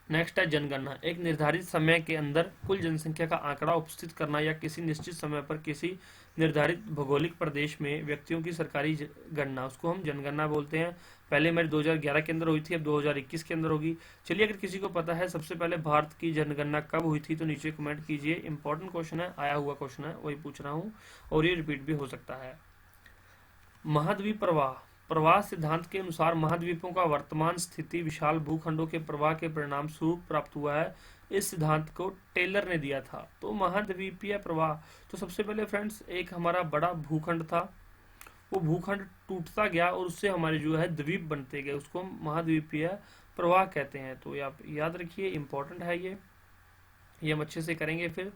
नेक्स्ट है जनगणना। एक निर्धारित समय के अंदर कुल जनसंख्या का आंकड़ा उपस्थित करना या किसी निश्चित समय पर किसी निर्धारित भौगोलिक प्रदेश में व्यक्तियों की सरकारी गणना, उसको हम जनगणना बोलते हैं। पहले हमारी 2011 के अंदर हुई थी, अब 2021 के अंदर होगी। चलिए, अगर किसी को पता है सबसे पहले भारत की जनगणना कब हुई थी तो नीचे कमेंट कीजिए। इंपॉर्टेंट क्वेश्चन है, आया हुआ क्वेश्चन है, वही पूछ रहा हूँ और ये रिपीट भी हो सकता है। महाद्वीप प्रवाह। प्रवाह सिद्धांत के अनुसार महाद्वीपों का वर्तमान स्थिति विशाल भूखंडों के प्रवाह के परिणाम स्वरूप प्राप्त हुआ है। इस सिद्धांत को टेलर ने दिया था। तो महाद्वीपीय प्रवाह, तो सबसे पहले फ्रेंड्स एक हमारा बड़ा भूखंड था, वो भूखंड टूटता गया और उससे हमारे जो है द्वीप बनते गए, उसको हम महाद्वीपीय प्रवाह कहते हैं। तो आप याद रखिए, इंपॉर्टेंट है ये हम अच्छे से करेंगे। फिर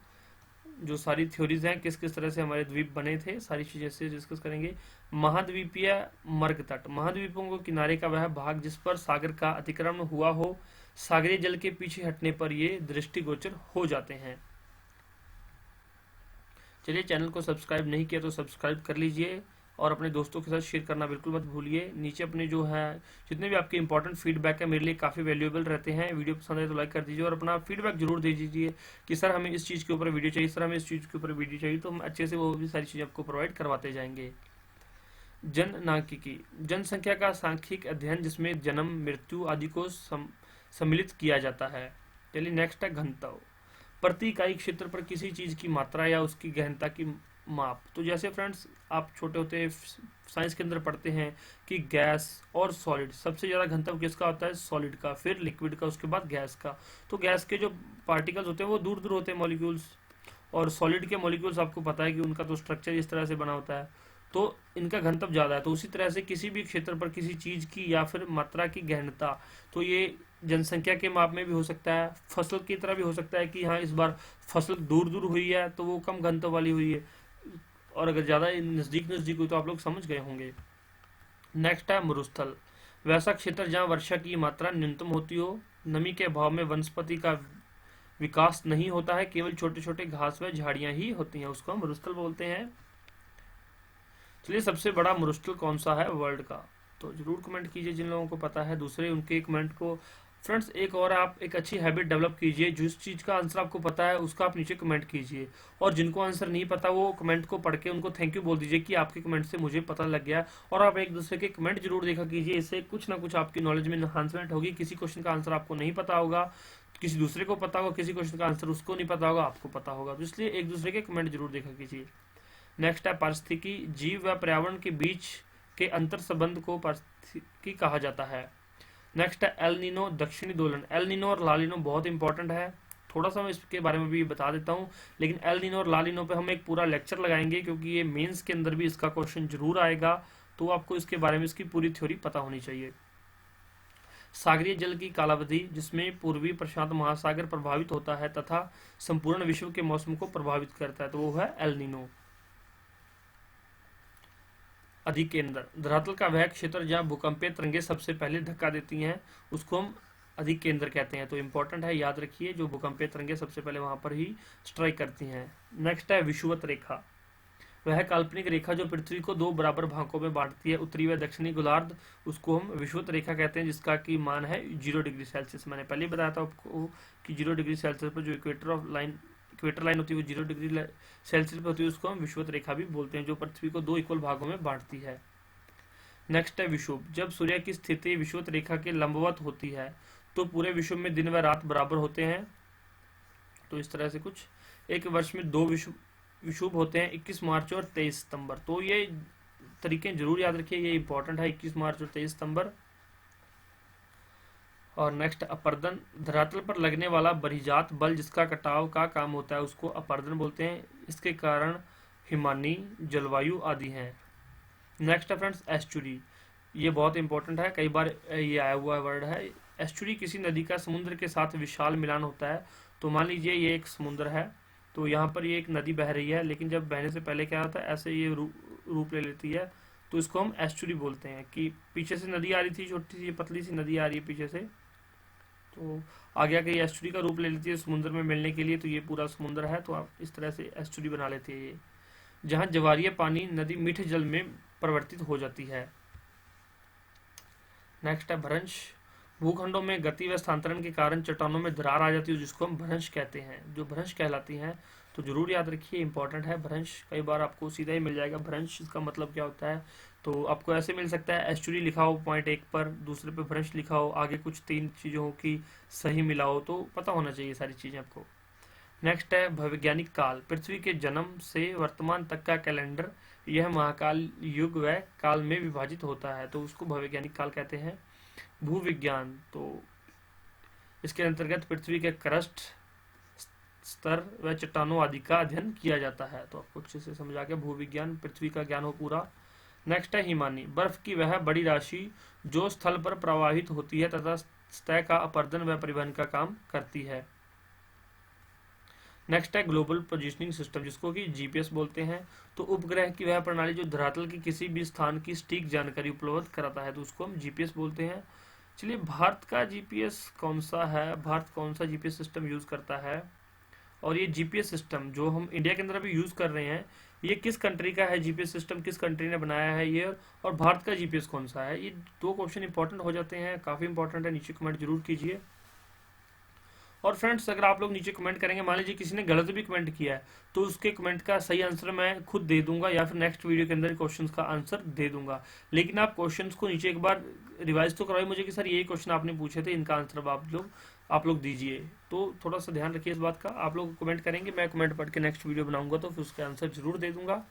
जो सारी थ्योरीज हैं किस किस तरह से हमारे द्वीप बने थे, सारी चीजें से डिस्कस करेंगे। महाद्वीपीय मर्ग तट। महाद्वीपों को किनारे का वह भाग जिस पर सागर का अतिक्रमण हुआ हो, सागरीय जल के पीछे हटने पर ये दृष्टिगोचर हो जाते हैं। चलिए, चैनल को सब्सक्राइब नहीं किया तो सब्सक्राइब कर लीजिए और अपने दोस्तों के साथ शेयर करना बिल्कुल मत भूलिए। नीचे अपने जो है जितने भी आपके इंपॉर्टेंट फीडबैक है मेरे लिए काफ़ी वैल्यूएबल रहते हैं। वीडियो पसंद है तो लाइक कर दीजिए और अपना फीडबैक जरूर दे दीजिए कि सर हमें इस चीज़ के ऊपर वीडियो चाहिए, सर हमें इस चीज़ के ऊपर वीडियो चाहिए, तो हम अच्छे से वो भी सारी चीज़ें आपको प्रोवाइड करवाते जाएंगे। जननांकिकी। जनसंख्या का सांख्यिक अध्ययन जिसमें जन्म, मृत्यु आदि को सम्मिलित किया जाता है। चलिए, नेक्स्ट है घनत्व। प्रति इकाई क्षेत्र पर किसी चीज की मात्रा या उसकी गहनता की माप। तो जैसे फ्रेंड्स आप छोटे होते साइंस के अंदर पढ़ते हैं कि गैस और सॉलिड, सबसे ज्यादा घनत्व किसका होता है, सॉलिड का, फिर लिक्विड का, उसके बाद गैस का। तो गैस के जो पार्टिकल्स होते हैं वो दूर दूर होते हैं मॉलिक्यूल्स, और सॉलिड के मॉलिक्यूल्स आपको पता है कि उनका तो स्ट्रक्चर इस तरह से बना होता है। तो इनका घनत्व ज़्यादा है। तो उसी तरह से किसी भी क्षेत्र पर किसी चीज़ की या फिर मात्रा की गहनता, तो ये जनसंख्या के माप में भी हो सकता है, फसल की तरह भी हो सकता है कि हाँ इस बार फसल दूर दूर हुई है तो वो कम घनत्व वाली हुई है, और अगर ज़्यादा नज़दीक नज़दीक हुई तो आप लोग समझ गए होंगे। नेक्स्ट है मरुस्थल, वैसा क्षेत्र जहाँ वर्षा की मात्रा न्यूनतम होती हो, नमी के अभाव में वनस्पति का विकास नहीं होता है, केवल छोटे छोटे घास व झाड़ियाँ ही होती हैं, उसको हम मरुस्थल बोलते हैं। चलिए, सबसे बड़ा मरुस्थल कौन सा है वर्ल्ड का, तो जरूर कमेंट कीजिए जिन लोगों को पता है, दूसरे उनके कमेंट को। फ्रेंड्स, एक और आप एक अच्छी हैबिट डेवलप कीजिए, जिस चीज़ का आंसर आपको पता है उसका आप नीचे कमेंट कीजिए, और जिनको आंसर नहीं पता वो कमेंट को पढ़ के उनको थैंक यू बोल दीजिए कि आपके कमेंट से मुझे पता लग गया। और आप एक दूसरे के कमेंट जरूर देखा कीजिए, इससे कुछ ना कुछ आपकी नॉलेज में इन्हांसमेंट होगी। किसी क्वेश्चन का आंसर आपको नहीं पता होगा, किसी दूसरे को पता होगा, किसी क्वेश्चन का आंसर उसको नहीं पता होगा, आपको पता होगा, तो इसलिए एक दूसरे के कमेंट जरूर देखा कीजिए। नेक्स्ट है पारिस्थितिकी, जीव व पर्यावरण के बीच के अंतर संबंध को पारिस्थितिकी कहा जाता है। नेक्स्ट है एल नीनो, दक्षिणी दोलन। एल नीनो और ला नीनो बहुत इंपॉर्टेंट है, थोड़ा सा मैं इसके बारे में भी बता देता हूँ, लेकिन एल नीनो और ला नीनो पे हम एक पूरा लेक्चर लगाएंगे, क्योंकि ये मेंस के अंदर भी इसका क्वेश्चन जरूर आएगा, तो आपको इसके बारे में इसकी पूरी थ्योरी पता होनी चाहिए। सागरीय जल की कालावधि, जिसमें पूर्वी प्रशांत महासागर प्रभावित होता है तथा संपूर्ण विश्व के मौसम को प्रभावित करता है, तो वो है एल नीनो। अधिकेंद्र, धरातल का वह क्षेत्र जहाँ भूकंपीय तरंगें सबसे पहले धक्का देती हैं, उसको हम अधिकेंद्र कहते हैं, तो इंपॉर्टेंट है, याद रखिए, जो भूकंपीय तरंगें सबसे पहले वहां पर ही स्ट्राइक करती हैं। नेक्स्ट है विषुवत रेखा, वह काल्पनिक रेखा जो पृथ्वी को दो बराबर भागों में बांटती है, उत्तरी व दक्षिणी गोलार्ध, उसको हम विषुवत रेखा कहते हैं, जिसका की मान है 0 डिग्री सेल्सियस। मैंने पहले बताया था आपको कि 0 डिग्री सेल्सियस पर जो इक्वेटर लाइन होती है वो 0 डिग्री सेल्सियस पर होती है, उसको हम विषुवत रेखा भी बोलते हैं, जो पृथ्वी को दो इक्वल भागों में बांटती है। नेक्स्ट है विषुव, जब सूर्य की स्थिति विषुवत रेखा के लंबवत होती है तो पूरे विश्व में दिन व रात बराबर होते हैं। तो इस तरह से कुछ एक वर्ष में दो विषुव होते हैं, 21 मार्च और 23 सितंबर। तो ये तरीके जरूर याद रखिए, ये इंपॉर्टेंट है, 21 मार्च और 23 सितंबर। और नेक्स्ट अपर्दन, धरातल पर लगने वाला बहिर्जात बल जिसका कटाव का काम होता है, उसको अपर्दन बोलते हैं, इसके कारण हिमानी, जलवायु आदि हैं। नेक्स्ट है फ्रेंड्स एस्चुरी, ये बहुत इंपॉर्टेंट है, कई बार ये आया हुआ वर्ड है। एस्चुरी किसी नदी का समुद्र के साथ विशाल मिलान होता है। तो मान लीजिए ये एक समुद्र है, तो यहाँ पर ये एक नदी बह रही है, लेकिन जब बहने से पहले क्या होता है, ऐसे ये रूप ले लेती है, तो इसको हम एस्चुरी बोलते हैं, कि पीछे से नदी आ रही थी, छोटी सी पतली सी नदी आ रही है पीछे से, तो आगे आके ये एस्चुरी का रूप ले लेती है समुद्र में मिलने के लिए, तो ये पूरा समुद्र है, तो आप इस तरह से एस्चुरी बना लेते हैं ये, जहाँ ज्वारीय पानी नदी मीठे जल में परिवर्तित हो जाती है। नेक्स्ट है भ्रंश, भूखंडों में गति व स्थानांतरण के कारण चट्टानों में दरार आ जाती है, जिसको हम भ्रंश कहते हैं, जो भ्रंश कहलाती हैं, तो जरूर याद रखिए, इंपॉर्टेंट है भ्रंश, कई बार आपको सीधा ही मिल जाएगा भ्रंश, इसका मतलब क्या होता है, तो आपको ऐसे मिल सकता है, एस्चुरी लिखा हो पॉइंट 1 पर, दूसरे पे भ्रंश लिखा हो, आगे कुछ 3 चीज़ों की सही मिला हो, तो पता होना चाहिए सारी चीज़ें आपको। नेक्स्ट है भवैज्ञानिक काल, पृथ्वी के जन्म से वर्तमान तक का कैलेंडर, यह महाकाल युग व काल में विभाजित होता है, तो उसको भवैज्ञानिक काल कहते हैं। भूविज्ञान, तो इसके अंतर्गत पृथ्वी के क्रस्ट, स्तर व चट्टानों आदि का अध्ययन किया जाता है, तो आपको अच्छे से समझ आ गया, भूविज्ञान, पृथ्वी का ज्ञान हो पूरा। नेक्स्ट है हिमानी, बर्फ की वह बड़ी राशि जो स्थल पर प्रवाहित होती है तथा सतह का अपरदन व परिवहन का काम करती है। नेक्स्ट है ग्लोबल पोजिशनिंग सिस्टम, जिसको कि जीपीएस बोलते हैं, तो उपग्रह की वह प्रणाली जो धरातल के किसी भी स्थान की सटीक जानकारी उपलब्ध कराता है, तो उसको हम जीपीएस बोलते हैं। चलिए, भारत का जीपीएस कौन सा है, भारत कौन सा जीपीएस सिस्टम यूज करता है, और ये जीपीएस सिस्टम जो हम इंडिया के अंदर अभी यूज कर रहे हैं, ये किस कंट्री का है, जीपीएस सिस्टम किस कंट्री ने बनाया है ये, और भारत का जीपीएस कौन सा है, ये 2 क्वेश्चन इंपॉर्टेंट हो जाते हैं, काफी इंपॉर्टेंट है, नीचे कमेंट जरूर कीजिए। और फ्रेंड्स, अगर आप लोग नीचे कमेंट करेंगे, मान लीजिए किसी ने गलत भी कमेंट किया है, तो उसके कमेंट का सही आंसर मैं खुद दे दूंगा, या फिर नेक्स्ट वीडियो के अंदर क्वेश्चंस का आंसर दे दूंगा, लेकिन आप क्वेश्चंस को नीचे एक बार रिवाइज तो करवाइए मुझे कि सर यही क्वेश्चन आपने पूछे थे, इनका आंसर आप लोग दीजिए, तो थोड़ा सा ध्यान रखिए इस बात का। आप लोग कमेंट करेंगे, मैं कमेंट पढ़ के नेक्स्ट वीडियो बनाऊंगा, तो फिर उसका आंसर जरूर दे दूंगा।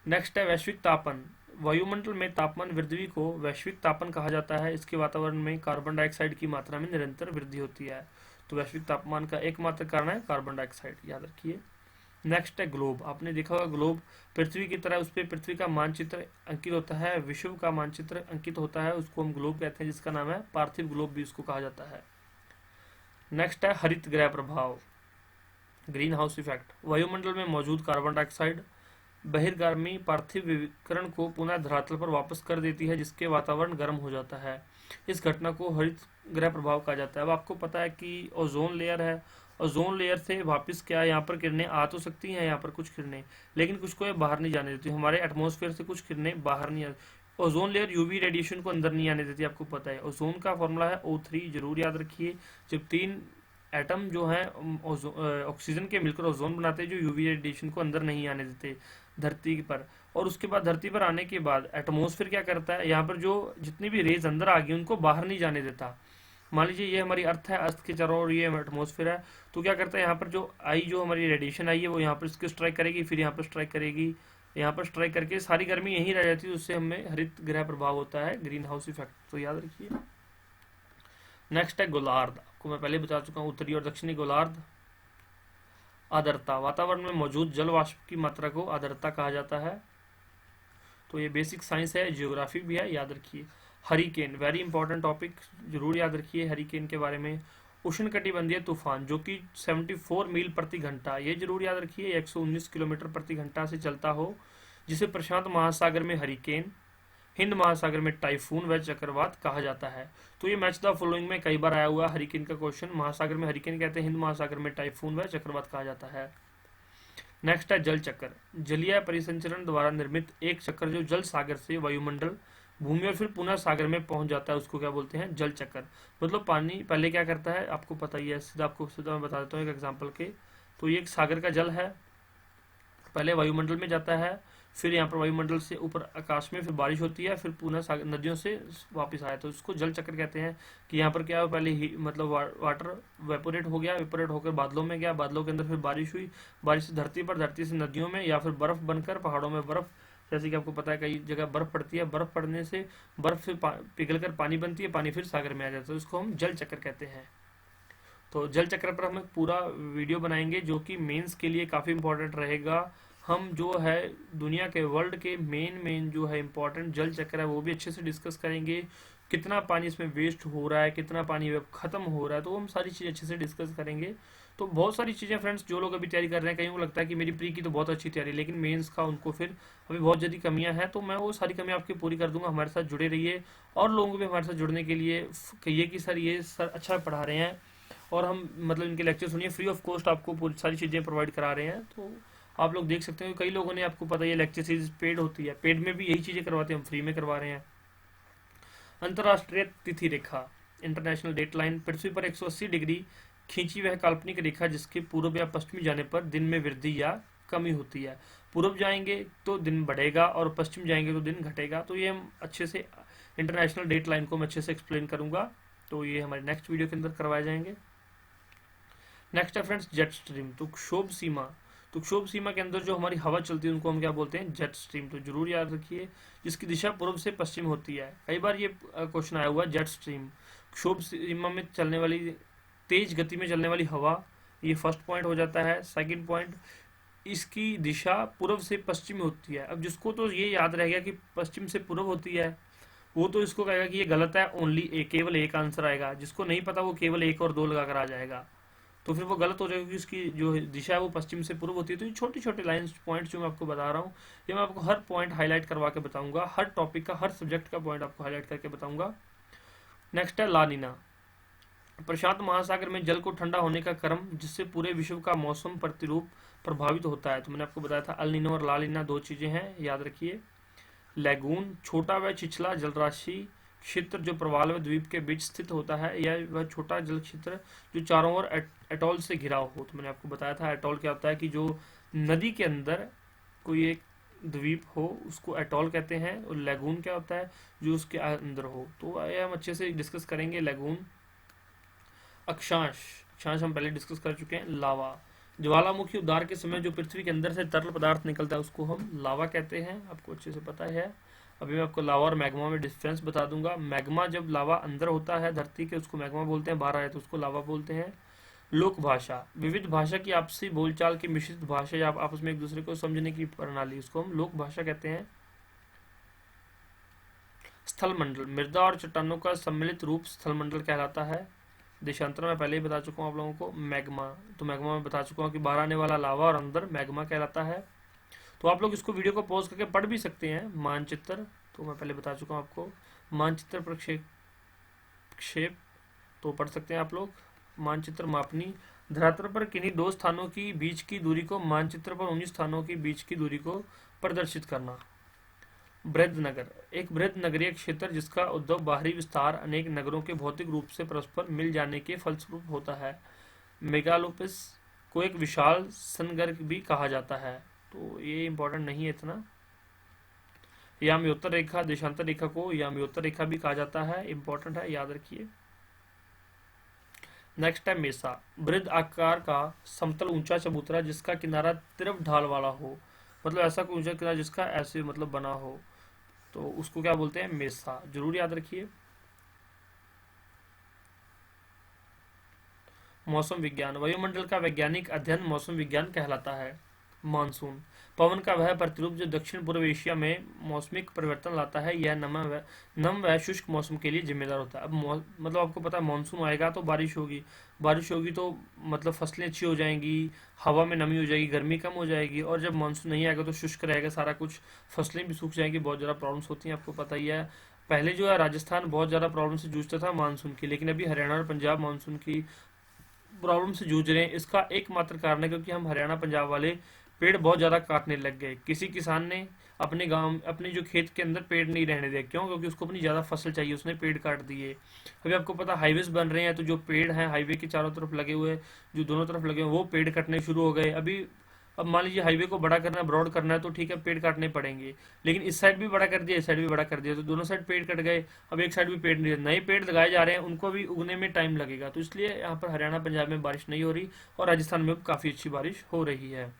नेक्स्ट है वैश्विक तापन, वायुमंडल में तापमान वृद्धि को वैश्विक तापन कहा जाता है, इसके वातावरण में कार्बन डाइऑक्साइड की मात्रा में निरंतर वृद्धि होती है, तो वैश्विक तापमान का एकमात्र कारण है कार्बन डाइऑक्साइड, याद रखिए। नेक्स्ट है ग्लोब। आपने देखा होगा ग्लोब पृथ्वी की तरह, उस पर पृथ्वी का मानचित्र अंकित होता है, विश्व का मानचित्र अंकित होता है, उसको हम ग्लोब कहते हैं, जिसका नाम है पार्थिव ग्लोब भी उसको कहा जाता है। नेक्स्ट है हरित गृह प्रभाव, ग्रीन हाउस इफेक्ट। वायुमंडल में मौजूद कार्बन डाइऑक्साइड बहिर्गामी पार्थिव विकिरण को पुनः धरातल पर वापस कर देती है, जिसके वातावरण गर्म हो जाता है। इस घटना को हरित गृह प्रभाव कहा जाता है। अब आपको पता है कि ओजोन लेयर है, ओजोन लेयर से वापस क्या यहाँ पर किरणें आ तो सकती हैं, यहाँ पर कुछ किरणें, लेकिन कुछ को ये बाहर नहीं जाने देती। हमारे एटमॉस्फेयर से कुछ किरणें बाहर नहीं आती। ओजोन लेयर यूवी रेडिएशन को अंदर नहीं आने देती, आपको पता है। ओजोन का फॉर्मूला है O3, जरूर याद रखिए। जब तीन एटम जो है ऑक्सीजन के मिलकर ओजोन बनाते हैं, जो यूवी रेडिएशन को अंदर नहीं आने देते धरती पर। और उसके बाद धरती पर आने के बाद एटमॉस्फेयर क्या करता है, यहाँ पर जो जितनी भी रेज अंदर आ गई उनको बाहर नहीं जाने देता। मान लीजिए ये हमारी अर्थ है, अर्थ के चारों ओर ये एटमॉस्फेयर है, तो क्या करता है यहाँ पर जो हमारी रेडिएशन आई है वो यहाँ पर इसको स्ट्राइक करेगी, फिर यहाँ पर स्ट्राइक करेगी, यहाँ पर स्ट्राइक करके सारी गर्मी यहीं रह जाती है। उससे हमें हरित गृह प्रभाव होता है, ग्रीन हाउस इफेक्ट, तो याद रखिए। नेक्स्ट है गोलार्ध। आपको मैं पहले बता चुका हूँ, उत्तरी और दक्षिणी गोलार्ध। आर्द्रता, वातावरण में मौजूद जल वाष्प की मात्रा को आर्द्रता कहा जाता है। तो ये बेसिक साइंस है, जियोग्राफी भी है, याद रखिए। हरिकेन, वेरी इंपॉर्टेंट टॉपिक, जरूर याद रखिए हरिकेन के बारे में। उष्णकटिबंधीय तूफान जो कि 74 मील प्रति घंटा, ये जरूर याद रखिए, 119 किलोमीटर प्रति घंटा से चलता हो, जिसे प्रशांत महासागर में हरिकेन, हिंद महासागर में टाइफून व चक्रवात कहा जाता है। तो ये मैच द फॉलोइंग में कई बार आया हुआ हरिकेन का क्वेश्चन। महासागर में हरिकेन कहते हैं, हिंद महासागर में टाइफून व चक्रवात कहा जाता है। नेक्स्ट है जल चक्र, जलीय परिसंचरण द्वारा निर्मित एक चक्र जो जल सागर से वायुमंडल, भूमि और फिर पुनः सागर में पहुंच जाता है, उसको क्या बोलते हैं, जल चक्र। मतलब पानी पहले क्या करता है, आपको पता ही है, सीधा मैं बता देता हूँ एक एग्जांपल के। तो ये एक सागर का जल है, पहले वायुमंडल में जाता है, फिर यहाँ पर वायुमंडल से ऊपर आकाश में फिर बारिश होती है, फिर पुनः नदियों से वापस आया, तो उसको जल चक्र कहते हैं। कि यहाँ पर क्या है, पहले मतलब वाटर वेपोरेट हो गया, वेपोरेट होकर बादलों में गया, बादलों के अंदर फिर बारिश हुई, बारिश से धरती पर, धरती से नदियों में, या फिर बर्फ बनकर पहाड़ों में बर्फ, जैसे कि आपको पता है कई जगह बर्फ पड़ती है, बर्फ पड़ने से बर्फ से पिघल कर पानी बनती है, पानी फिर सागर में आ जाता है, उसको हम जल चक्र कहते हैं। तो जल चक्र पर हम एक पूरा वीडियो बनाएंगे, जो कि मेंस के लिए काफ़ी इंपॉर्टेंट रहेगा। हम जो है दुनिया के, वर्ल्ड के मेन जो है इंपॉर्टेंट जल चक्र है वो भी अच्छे से डिस्कस करेंगे। कितना पानी इसमें वेस्ट हो रहा है, कितना पानी खत्म हो रहा है, तो हम सारी चीज़ें अच्छे से डिस्कस करेंगे। तो बहुत सारी चीज़ें फ्रेंड्स, जो लोग अभी तैयारी कर रहे हैं, कहीं को लगता है कि मेरी प्री की तो बहुत अच्छी तैयारी है, लेकिन मेंस का उनको फिर अभी बहुत ज़्यादा कमियां हैं, तो मैं वो सारी कमियां आपकी पूरी कर दूंगा। हमारे साथ जुड़े रहिए, और लोगों को भी हमारे साथ जुड़ने के लिए कहिए कि सर ये सर अच्छा पढ़ा रहे हैं, और हम मतलब इनके लेक्चर सुनिए, फ्री ऑफ कॉस्ट आपको पूरी सारी चीज़ें प्रोवाइड करा रहे हैं। तो आप लोग देख सकते हैं, कई लोगों ने, आपको पता है लेक्चर सीरीज पेड होती है, पेड में भी यही चीज़ें करवाते हैं, हम फ्री में करवा रहे हैं। अंतर्राष्ट्रीय तिथि रेखा, इंटरनेशनल डेट लाइन, पृथ्वी पर 180 डिग्री खींची वह काल्पनिक रेखा जिसके पूर्व या पश्चिमी जाने पर दिन में वृद्धि या कमी होती है। पूर्व जाएंगे तो दिन बढ़ेगा और पश्चिम जाएंगे तो दिन घटेगा। तो ये हम अच्छे से इंटरनेशनल डेट लाइन को मैं अच्छे से एक्सप्लेन करूंगा, तो ये हमारे नेक्स्ट वीडियो के अंदर करवाए जाएंगे। नेक्स्ट है फ्रेंड्स जेट स्ट्रीम, तो क्षोभ सीमा। तो क्षोभ सीमा के अंदर जो हमारी हवा चलती है उनको हम क्या बोलते हैं, जेट स्ट्रीम। तो जरूर याद रखिए, जिसकी दिशा पूर्व से पश्चिम होती है। कई बार ये क्वेश्चन आया हुआ है, जेट स्ट्रीम, क्षोभ सीमा में चलने वाली, तेज गति में चलने वाली हवा, ये फर्स्ट पॉइंट हो जाता है। सेकंड पॉइंट, इसकी दिशा पूर्व से पश्चिम होती है। अब जिसको तो ये याद रह गया कि पश्चिम से पूर्व होती है, वो तो इसको कहेगा कि ये गलत है, ओनली एक, केवल एक आंसर आएगा। जिसको नहीं पता वो केवल एक और दो लगाकर आ जाएगा, तो फिर वो गलत हो जाएगा, क्योंकि इसकी जो दिशा है वो पश्चिम से पूर्व होती है। तो ये छोटी छोटी लाइंस पॉइंट्स जो मैं आपको बता रहा हूँ, ये मैं आपको हर पॉइंट हाईलाइट करवा के बताऊंगा, हर टॉपिक का, हर सब्जेक्ट का पॉइंट आपको हाईलाइट करके बताऊंगा। नेक्स्ट है ला नीना, प्रशांत महासागर में जल को ठंडा होने का क्रम, जिससे पूरे विश्व का मौसम प्रतिरूप प्रभावित होता है। तो मैंने आपको बताया था अल नीनो और ला नीना दो चीजें हैं, याद रखिए। लैगून, छोटा व छिछला जलराशि क्षेत्र जो प्रवाल व द्वीप के बीच स्थित होता है, या वह छोटा जल क्षेत्र जो चारों ओर एटॉल से घिरा हो। तो मैंने आपको बताया था एटॉल क्या होता है, कि जो नदी के अंदर कोई एक द्वीप हो उसको एटॉल कहते हैं। और लैगून क्या होता है, जो उसके अंदर हो। तो ये हम अच्छे से डिस्कस करेंगे। लैगून। अक्षांश, अक्षांश हम पहले डिस्कस कर चुके हैं। लावा, ज्वालामुखी उद्गार के समय जो पृथ्वी के अंदर से तरल पदार्थ निकलता है उसको हम लावा कहते हैं, आपको अच्छे से पता है। अभी मैं आपको लावा और मैग्मा में डिफरेंस बता दूंगा। मैग्मा, जब लावा अंदर होता है धरती के, उसको मैग्मा बोलते हैं, बाहर आए तो उसको लावा बोलते हैं। लोक भाषा, विविध भाषा की आपसी बोलचाल की मिश्रित भाषा या आपस में एक दूसरे को समझने की प्रणाली, उसको हम लोक भाषा कहते हैं। स्थल मंडल, मृदा और चट्टानों का सम्मिलित रूप स्थल मंडल कहलाता है। देशांतर मैं पहले ही बता चुका हूँ आप लोगों को। मैग्मा, तो मैग्मा में बता चुका हूँ कि बाहर आने वाला लावा और अंदर मैग्मा कहलाता है। तो आप लोग इसको वीडियो को पॉज करके पढ़ भी सकते हैं। मानचित्र, तो मैं पहले बता चुका हूँ आपको। मानचित्र प्रक्षेप, तो पढ़ सकते हैं आप लोग। मानचित्र मापनी, धरातल पर किन्हीं दो स्थानों की बीच की दूरी को मानचित्र पर उन्हीं स्थानों की बीच की दूरी को प्रदर्शित करना। बृहद नगर, एक बृहद नगरीय क्षेत्र जिसका उद्भव बाहरी विस्तार अनेक नगरों के भौतिक रूप से परस्पर मिल जाने के फलस्वरूप होता है। मेगालोपोलिस को एक विशाल संगर्ग भी कहा जाता है। तो ये इंपॉर्टेंट नहीं है इतना। याम्योत्तर रेखा, देशांतर रेखा को याम्योत्तर रेखा भी कहा जाता है, इंपॉर्टेंट है, याद रखिए। नेक्स्ट है मेसा, बृहद आकार का समतल ऊंचा चबूतरा जिसका किनारा तिरप ढाल वाला हो, मतलब ऐसा कोई ऊंचा किनारा जिसका ऐसे मतलब बना हो, तो उसको क्या बोलते हैं? मेसा, जरूर याद रखिए। मौसम विज्ञान, वायुमंडल का वैज्ञानिक अध्ययन मौसम विज्ञान कहलाता है। मानसून, पवन का वह प्रतिरूप जो दक्षिण पूर्व एशिया में मौसमिक परिवर्तन लाता है, यह नम व शुष्क मौसम के लिए जिम्मेदार होता है। अब मतलब आपको पता है मानसून आएगा तो बारिश होगी, बारिश होगी तो मतलब फसलें अच्छी हो जाएंगी, हवा में नमी हो जाएगी, गर्मी कम हो जाएगी, और जब मानसून नहीं आएगा तो शुष्क रहेगा सारा कुछ, फसलें भी सूख जाएंगी, बहुत ज़्यादा प्रॉब्लम्स होती हैं, आपको पता ही है। पहले जो है राजस्थान बहुत ज़्यादा प्रॉब्लम से जूझता था मानसून की, लेकिन अभी हरियाणा और पंजाब मानसून की प्रॉब्लम से जूझ रहे हैं। इसका एकमात्र कारण है क्योंकि हम हरियाणा पंजाब वाले पेड़ बहुत ज़्यादा काटने लग गए। किसी किसान ने अपने गांव, अपने जो खेत के अंदर पेड़ नहीं रहने दिया, क्यों? क्योंकि उसको अपनी ज़्यादा फसल चाहिए, उसने पेड़ काट दिए। अभी आपको पता हाईवेज बन रहे हैं, तो जो पेड़ हैं हाईवे के चारों तरफ लगे हुए, जो दोनों तरफ लगे हुए, वो पेड़ कटने शुरू हो गए। अभी अब मान लीजिए हाईवे को बड़ा करना है, ब्रॉड करना है, तो ठीक है पेड़ काटने पड़ेंगे, लेकिन इस साइड भी बड़ा कर दिया, इस साइड भी बड़ा कर दिया, तो दोनों साइड पेड़ कट गए। अब एक साइड भी पेड़ नहीं, नए पेड़ लगाए जा रहे हैं, उनको भी उगने में टाइम लगेगा। तो इसलिए यहाँ पर हरियाणा पंजाब में बारिश नहीं हो रही, और राजस्थान में काफ़ी अच्छी बारिश हो रही है।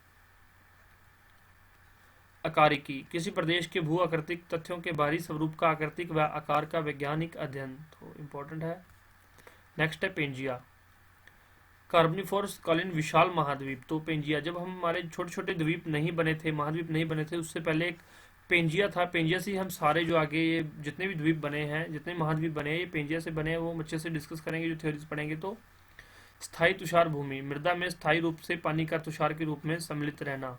आकारिकी, किसी प्रदेश के भू आकृतिक तथ्यों के बाहरी स्वरूप का आकृतिक व आकार का वैज्ञानिक अध्ययन, तो इम्पोर्टेंट है। नेक्स्ट है पेंजिया, कार्बनिफोरस कालीन विशाल महाद्वीप। तो पेंजिया, जब हम हमारे छोटे छोटे द्वीप नहीं बने थे, महाद्वीप नहीं बने थे, उससे पहले एक पेंजिया था। पेंजिया से ही हम सारे जो आगे ये जितने भी द्वीप बने हैं, जितने महाद्वीप बने हैं, ये पेंजिया से बने हैं। वो हम अच्छे से डिस्कस करेंगे जो थ्योरीज पढ़ेंगे। तो स्थायी तुषार भूमि, मृदा में स्थायी रूप से पानी का तुषार के रूप में सम्मिलित रहना।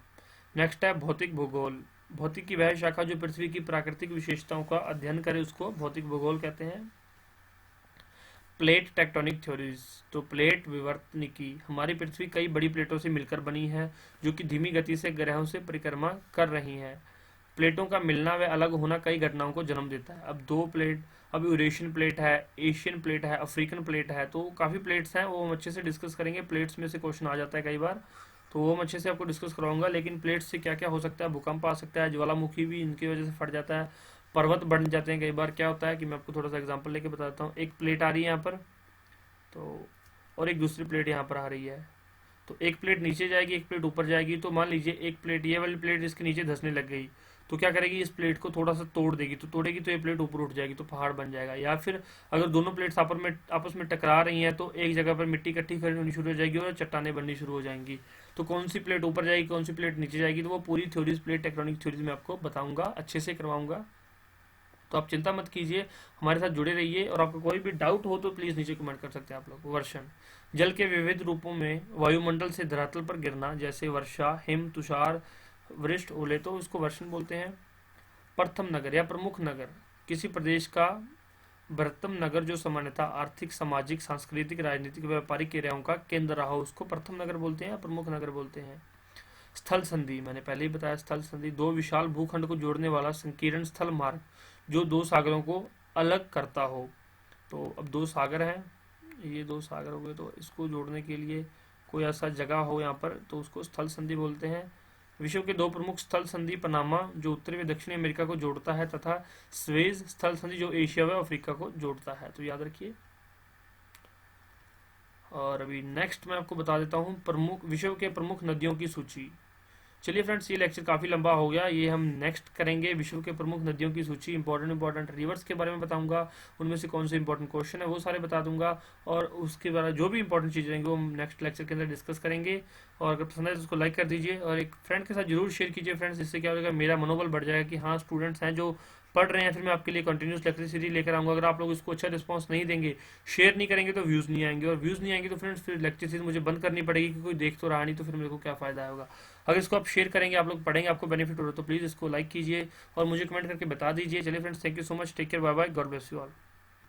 नेक्स्ट है भौतिक भूगोल, भौतिक की वह शाखा जो पृथ्वी की प्राकृतिक विशेषताओं का अध्ययन करे, उसको भौतिक भूगोल कहते हैं। प्लेट टेक्टोनिक थ्योरीज, तो प्लेट विवर्तनिकी, हमारी पृथ्वी कई बड़ी प्लेटों से मिलकर बनी है जो कि धीमी गति से ग्रहों से परिक्रमा कर रही हैं। प्लेटों का मिलना व अलग होना कई घटनाओं को जन्म देता है। अब दो प्लेट, अब यूरेशियन प्लेट है, एशियन प्लेट है, अफ्रीकन प्लेट है, तो काफ़ी प्लेट्स हैं, वो हम अच्छे से डिस्कस करेंगे। प्लेट्स में से क्वेश्चन आ जाता है कई बार, तो वो मैं अच्छे से आपको डिस्कस करवाऊंगा। लेकिन प्लेट्स से क्या क्या हो सकता है? भूकंप आ सकता है, ज्वालामुखी भी इनकी वजह से फट जाता है, पर्वत बन जाते हैं कई बार। क्या होता है कि मैं आपको थोड़ा सा एग्जांपल लेके बताता हूँ। एक प्लेट आ रही है यहाँ पर, तो और एक दूसरी प्लेट यहाँ पर आ रही है, तो एक प्लेट नीचे जाएगी, एक प्लेट ऊपर जाएगी। तो मान लीजिए एक प्लेट, ये वाली प्लेट इसके नीचे धंसने लग गई, तो क्या करेगी? इस प्लेट को थोड़ा सा तोड़ देगी, तो तोड़ेगी तो ये प्लेट ऊपर उठ जाएगी, तो पहाड़ बन जाएगा। या फिर अगर दोनों प्लेट्स आपस में टकरा रही हैं, तो एक जगह पर मिट्टी इकट्ठी होनी शुरू हो जाएगी और चट्टानें बननी शुरू हो जाएंगी। तो कौन सी प्लेट ऊपर जाएगी, कौन सी प्लेट नीचे जाएगी, तो वो पूरी थ्योरीज, प्लेट टेक्टोनिक थ्योरीज में आपको बताऊंगा, अच्छे से करवाऊंगा। तो आप चिंता मत कीजिए, हमारे साथ जुड़े रहिए। और आपको कोई भी डाउट हो तो प्लीज़ नीचे कमेंट कर सकते हैं आप लोग। वर्षण, जल के विविध रूपों में वायुमंडल से धरातल पर गिरना, जैसे वर्षा, हिम, तुषार, वृष्ट, ओले, तो इसको वर्षण बोलते हैं। प्रथम नगर या प्रमुख नगर, किसी प्रदेश का बृहत्तम नगर जो सामान्यतः आर्थिक, सामाजिक, सांस्कृतिक, राजनीतिक, व्यापारिक क्रियाओं का केंद्र रहा हो, उसको प्रथम नगर बोलते हैं या प्रमुख नगर बोलते हैं। स्थल संधि, मैंने पहले ही बताया, स्थल संधि दो विशाल भूखंड को जोड़ने वाला संकीर्ण स्थल मार्ग जो दो सागरों को अलग करता हो। तो अब दो सागर हैं, ये दो सागर हो गए, तो इसको जोड़ने के लिए कोई ऐसा जगह हो यहाँ पर, तो उसको स्थल संधि बोलते हैं। विश्व के दो प्रमुख स्थल संधि, पनामा जो उत्तरी व दक्षिणी अमेरिका को जोड़ता है, तथा स्वेज स्थल संधि जो एशिया व अफ्रीका को जोड़ता है, तो याद रखिए। और अभी नेक्स्ट मैं आपको बता देता हूँ प्रमुख, विश्व के प्रमुख नदियों की सूची। चलिए फ्रेंड्स, ये लेक्चर काफ़ी लंबा हो गया, ये हम नेक्स्ट करेंगे। विश्व के प्रमुख नदियों की सूची, इंपॉर्टेंट रिवर्स के बारे में बताऊंगा, उनमें से कौन से इंपॉर्टेंट क्वेश्चन है वो सारे बता दूंगा, और उसके बारे जो भी इंपॉर्टेंट चीज़ें रहेंगी वो हम नेक्स्ट लेक्चर के अंदर डिस्कस करेंगे। और अगर पसंद है तो उसको लाइक कर दीजिए और एक फ्रेंड के साथ जरूर शेयर कीजिए फ्रेंड्स, इससे क्या होगा, मेरा मनोबल बढ़ जाएगा कि हाँ स्टूडेंट्स हैं जो पढ़ रहे हैं, फिर मैं आपके लिए कंटिन्यूस लेक्चर सीरीज लेकर आऊंगा। अगर आप लोग इसको अच्छा रिस्पांस नहीं देंगे, शेयर नहीं करेंगे, तो व्यूज़ नहीं आएंगे, और व्यूज़ नहीं आएंगे तो फ्रेंड्स फिर लेक्चर सीरीज मुझे बंद करनी पड़ेगी, क्योंकि कोई देख तो रहा नहीं, तो फिर मेरे को क्या फ़ायदा होगा। अगर इसको आप शेयर करेंगे, आप लोग पढ़ेंगे, आपको बेनिफिट हो रहा है, तो प्लीज़ इसको लाइक कीजिए और मुझे कमेंट करके बता दीजिए। चलिए friends, thank you so much, take care, bye bye, God bless you all.